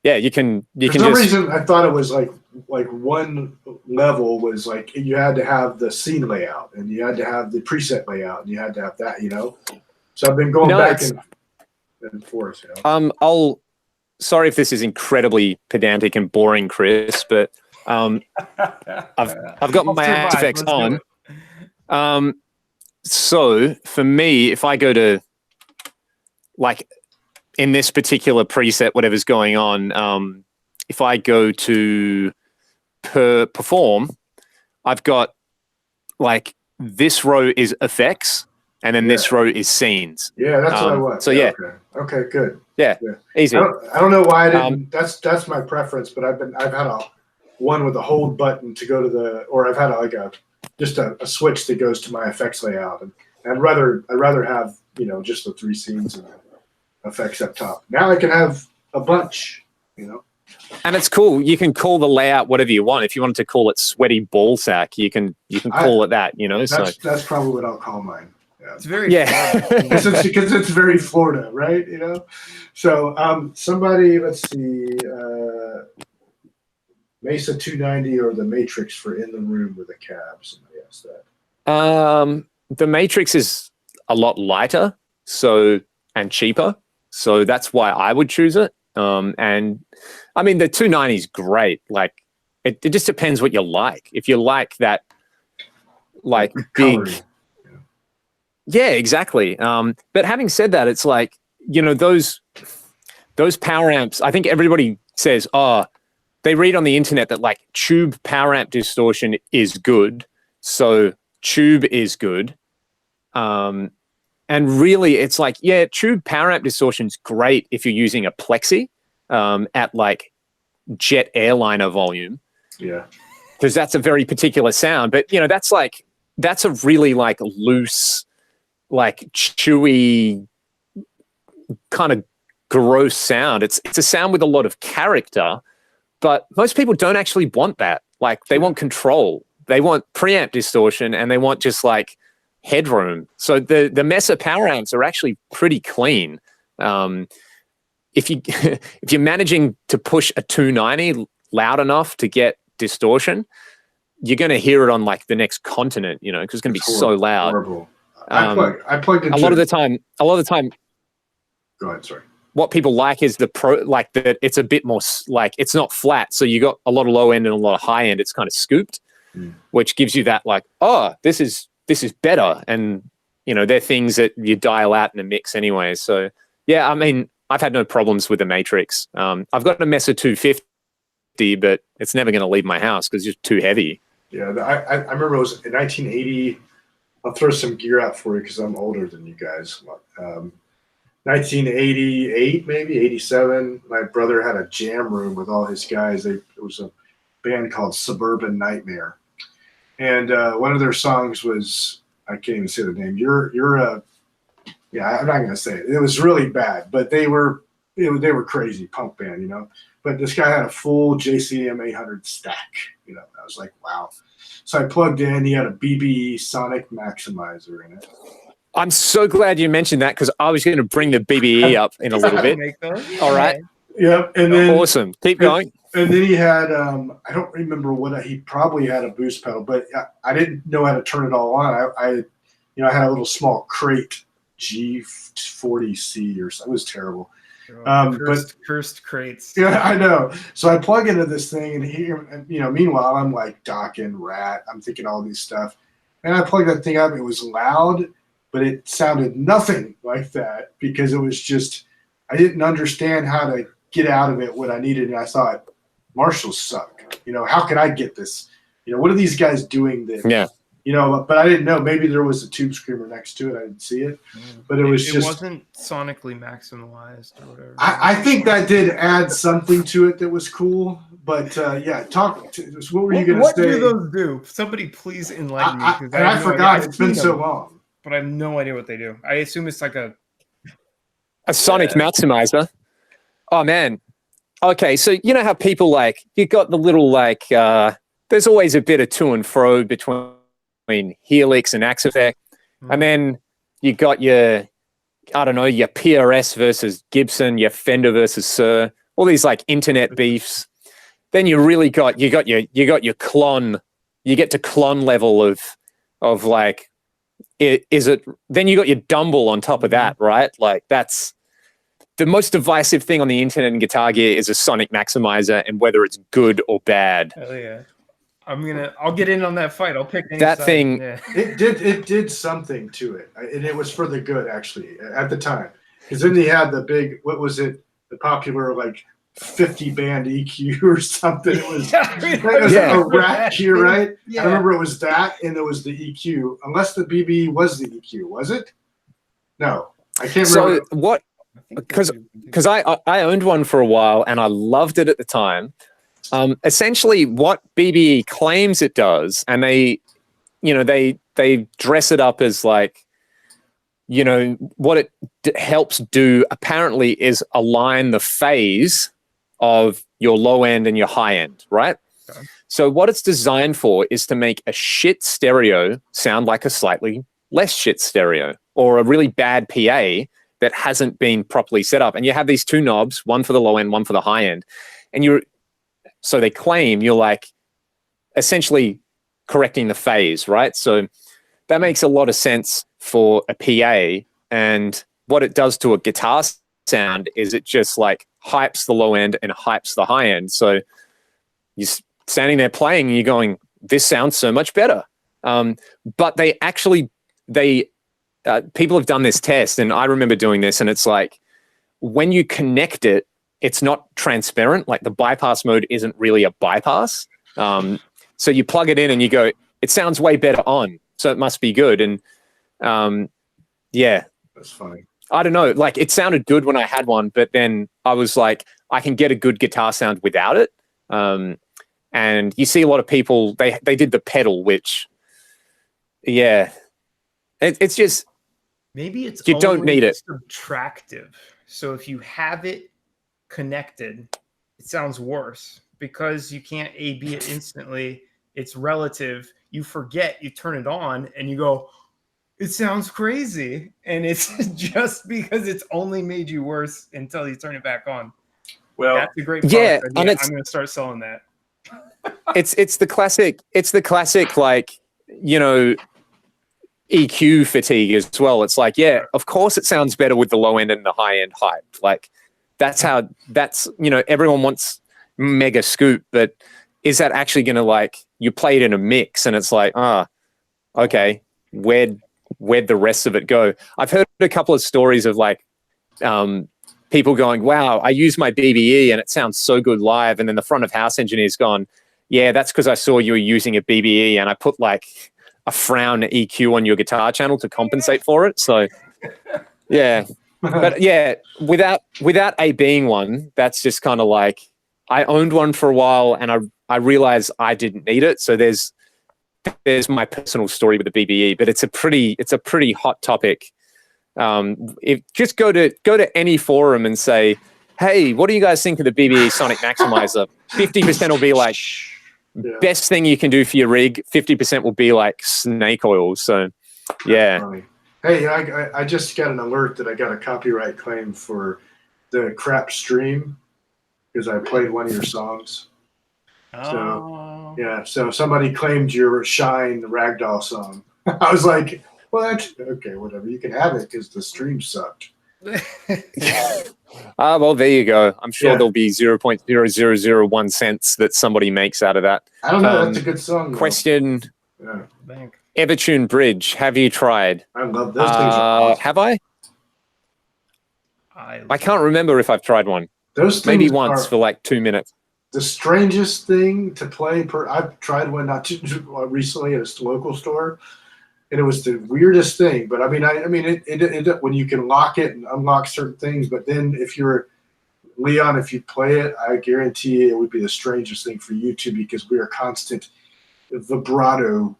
yeah, you can. For some reason, I thought it was like one level was like you had to have the scene layout and you had to have the preset layout and you had to have that. So I've been going back and forth. Sorry if this is incredibly pedantic and boring, Chris, but I've got my XFX on. So for me, if I go to like in this particular preset, whatever's going on, if I go to perform, I've got like this row is effects and then this row is scenes. Yeah, that's what I want. So yeah. Okay, good. Yeah. Easy. I don't know why I didn't. That's my preference, but I've had one with a hold button to go to or I've had just a switch that goes to my effects layout, and I'd rather have just the 3 scenes and effects up top. Now I can have a bunch, And it's cool. You can call the layout whatever you want. If you wanted to call it sweaty ball sack, you can call it that. That's probably what I'll call mine. Yeah. It's very because it's very Florida, right? So somebody, let's see, Mesa 290 or the Matrix for in the room with a cab. Somebody asked that. The Matrix is a lot lighter, and cheaper, so that's why I would choose it. And I mean, the 290 is great. Like, it just depends what you like. If you like that, like big. Yeah, exactly. But having said that, it's like, those power amps, I think everybody says, they read on the internet that like tube power amp distortion is good. So tube is good. And really it's like, yeah, tube power amp distortion is great if you're using a plexi at like jet airliner volume. Yeah. because that's a very particular sound. But that's a really like loose, like chewy, kind of gross sound. It's a sound with a lot of character, but most people don't actually want that. Like they want control, they want preamp distortion, and they want just like headroom. So the Mesa power amps are actually pretty clean. If you're managing to push a 290 loud enough to get distortion, you're going to hear it on like the next continent, because it's going to be so loud. Horrible. I plugged into a lot of the time. Go ahead. Sorry. What people like is that it's a bit more like it's not flat. So you got a lot of low end and a lot of high end. It's kind of scooped, which gives you that like, oh, this is better. And they're things that you dial out in a mix anyway. So yeah, I mean, I've had no problems with the Matrix. I've got a Mesa 250, but it's never going to leave my house because it's just too heavy. Yeah, I remember it was in 1980. I'll throw some gear out for you because I'm older than you guys. 1988, maybe 87. My brother had a jam room with all his guys. It was a band called Suburban Nightmare, and one of their songs was, I can't even say the name. Yeah, I'm not gonna say it. It was really bad, but they were crazy punk band, But this guy had a full JCM 800 stack, I was like, wow. So I plugged in. He had a BBE Sonic Maximizer in it. I'm so glad you mentioned that because I was going to bring the BBE up in a little bit. All right. Yep. And then awesome. Keep going. And then he had, I don't remember he probably had a boost pedal, but I didn't know how to turn it all on. I had a little small crate G40C or something. It was terrible. Cursed crates. Yeah, I know. So I plug into this thing, and meanwhile I'm like docking rat. I'm thinking all these stuff, and I plugged that thing up. It was loud, but it sounded nothing like that because it was just, I didn't understand how to get out of it what I needed. And I thought, Marshalls suck. How can I get this? What are these guys doing that? Yeah. But I didn't know. Maybe there was a tube screamer next to it. I didn't see it. But it wasn't sonically maximalized or whatever. I think that did add something to it that was cool. But yeah, what were you going to say? What do those do? Somebody please enlighten me. I forgot. It's been so long. But I have no idea what they do. I assume it's like a sonic maximizer. Oh man. Okay, so you know how people like you got the little like there's always a bit of to and fro between Helix and Axe Effect, and then you got your your PRS versus Gibson, your Fender versus Sir, all these like internet beefs. Then you really got your clon. You get to clon level of like. Then you got your Dumble on top of that, right? Like that's the most divisive thing on the internet and guitar gear is a sonic maximizer and whether it's good or bad. Hell yeah. I'll get in on that fight. I'll pick that side. Thing. Yeah. It did something to it. And it was for the good actually at the time. Because then they had the big, what was it? The popular like 50 band EQ or something. It was, a rack here, right? Yeah. I remember it was that, and it was the EQ. Unless the BB was the EQ, was it? No, I can't remember. So what? Because I owned one for a while and I loved it at the time. Essentially, what BBE claims it does, and they dress it up as like. What it helps do apparently is align the phase of your low end and your high end, right? Okay. So what it's designed for is to make a shit stereo sound like a slightly less shit stereo or a really bad PA that hasn't been properly set up. And you have these two knobs, one for the low end, one for the high end. And so they claim you're like essentially correcting the phase, right? So that makes a lot of sense for a PA, and what it does to a guitar sound is it just like hypes the low end and hypes the high end. So you're standing there playing and you're going, this sounds so much better. But people have done this test, and I remember doing this, and it's like when you connect it, it's not transparent. Like the bypass mode isn't really a bypass. So you plug it in and you go, it sounds way better on. So it must be good. And yeah, that's funny. I don't know. Like it sounded good when I had one, but then I was like, I can get a good guitar sound without it. And And you see a lot of people, they did the pedal, which, yeah, it's just, maybe it's you don't need it. subtractive. So if you have it connected, it sounds worse because you can't A/B it instantly. It's relative. You forget, you turn it on, and you go, it sounds crazy. And it's just because it's only made you worse until you turn it back on. Well, that's a great product yeah, idea. and I'm going to start selling that. It's the classic, like, you know, EQ fatigue as well. It's like, yeah, of course it sounds better with the low end and the high end hyped. Like, that's you know, everyone wants mega scoop, but is that actually going to, like, you play it in a mix and it's like, okay, where'd the rest of it go? I've heard a couple of stories of, like, people going, wow, I use my BBE and it sounds so good live. And then the front of house engineer's gone, yeah, that's because I saw you were using a BBE and I put, like, a frown EQ on your guitar channel to compensate for it. So, yeah. But yeah, without a being one, that's just kind of like, I owned one for a while and I realized I didn't need it. So there's my personal story with the BBE, but it's a pretty hot topic. If just go to any forum and say, hey, what do you guys think of the BBE Sonic Maximizer? 50% will be like, best thing you can do for your rig. 50% will be like snake oil. So, yeah. Hey, I just got an alert that I got a copyright claim for the crap stream because I played one of your songs. So, yeah, so somebody claimed your Shine Ragdoll song. I was like, well, actually, okay, whatever. You can have it because the stream sucked. Well, there you go. I'm sure there'll be 0.0001 cents that somebody makes out of that. I don't know. That's a good song. Question. Yeah. Evertune Bridge. Have you tried? I love those things. Awesome. Have I? I can't remember if I've tried one. Those things maybe once for like 2 minutes. The strangest thing to play. I've tried one not too recently at a local store, and it was the weirdest thing. But I mean, it when you can lock it and unlock certain things. But then if you're Leon, if you play it, I guarantee it would be the strangest thing for you too, because we are constant vibrato,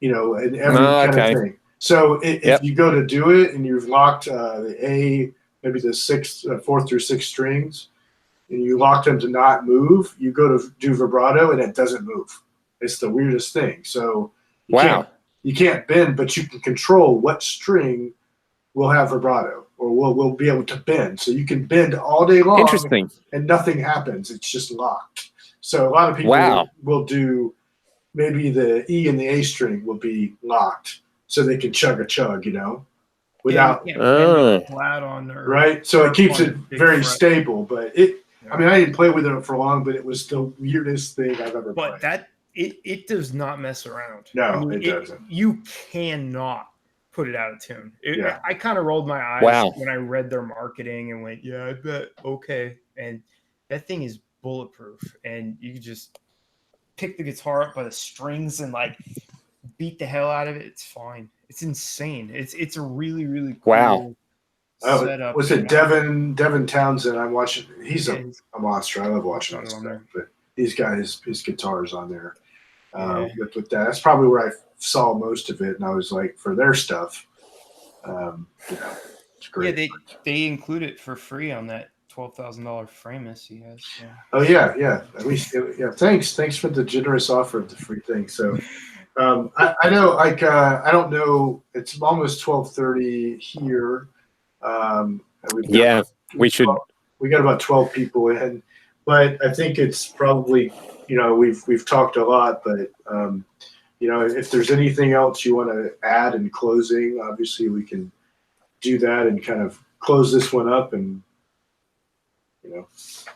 you know, and every kind of thing. So if you go to do it and you've locked the A, maybe the fourth through sixth strings, and you lock them to not move, you go to do vibrato and it doesn't move. It's the weirdest thing. So you can't bend, but you can control what string will have vibrato or will be able to bend. So you can bend all day long. Interesting. And nothing happens. It's just locked. So a lot of people will do maybe the E and the A string will be locked so they can chug, you know, without flat on there. Right. So it keeps it very stable, but I mean, I didn't play with it for long, but it was the weirdest thing I've ever played. But it does not mess around. No, I mean, it doesn't. You cannot put it out of tune. I kind of rolled my eyes when I read their marketing and went, yeah, I bet. Okay. And that thing is bulletproof. And you can just pick the guitar up by the strings and like beat the hell out of it. It's fine. It's insane. It's a really, really cool setup. Was it Devin Townsend? I'm watching. He's a monster. I love watching his stuff. But these guys, his guitars on there. With that, that's probably where I saw most of it, and I was like, for their stuff, it's great. Yeah, they include it for free on that $12,000 Framus he has. So. Oh yeah. At least Thanks for the generous offer of the free thing. So. I know, like, I don't know. It's almost 12:30 here. We got about 12 people in, but I think it's probably, you know, we've talked a lot, but you know, if there's anything else you want to add in closing, obviously we can do that and kind of close this one up and, you know,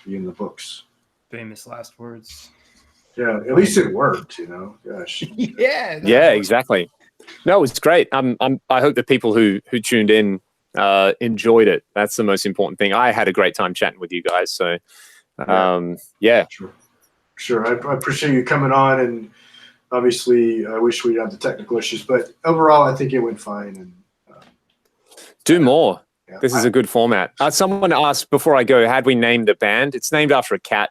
be in the books. Famous last words. Yeah, at least it worked, you know. Gosh. Yeah, exactly. No, it's great. I hope the people who tuned in enjoyed it. That's the most important thing. I had a great time chatting with you guys. So, yeah. Sure. I appreciate you coming on, and obviously I wish we had the technical issues, but overall I think it went fine. And do more. Yeah, this is a good format. Someone asked before I go, had we named the band? It's named after a cat.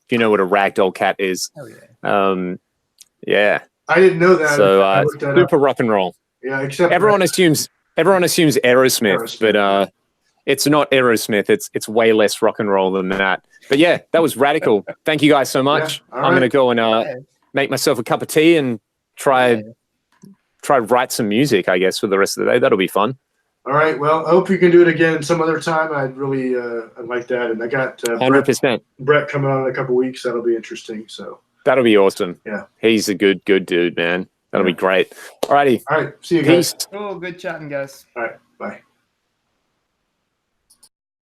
If you know what a ragdoll cat is. Oh, Yeah. I didn't know that. So I looked that super up. rock and roll. Yeah, except Everyone assumes Aerosmith, but it's not Aerosmith. It's way less rock and roll than that. But yeah, that was radical. Thank you guys so much. Yeah, I'm gonna go and make myself a cup of tea and try write some music, I guess, for the rest of the day. That'll be fun. All right. Well, I hope you can do it again some other time. I'd really I'd like that. And I got 100%. Brett coming on in a couple weeks. That'll be interesting. So that'll be awesome. Yeah. He's a good dude, man. That'll be great. Alrighty. All right. See you guys. Peace. Oh, good chatting, guys. All right.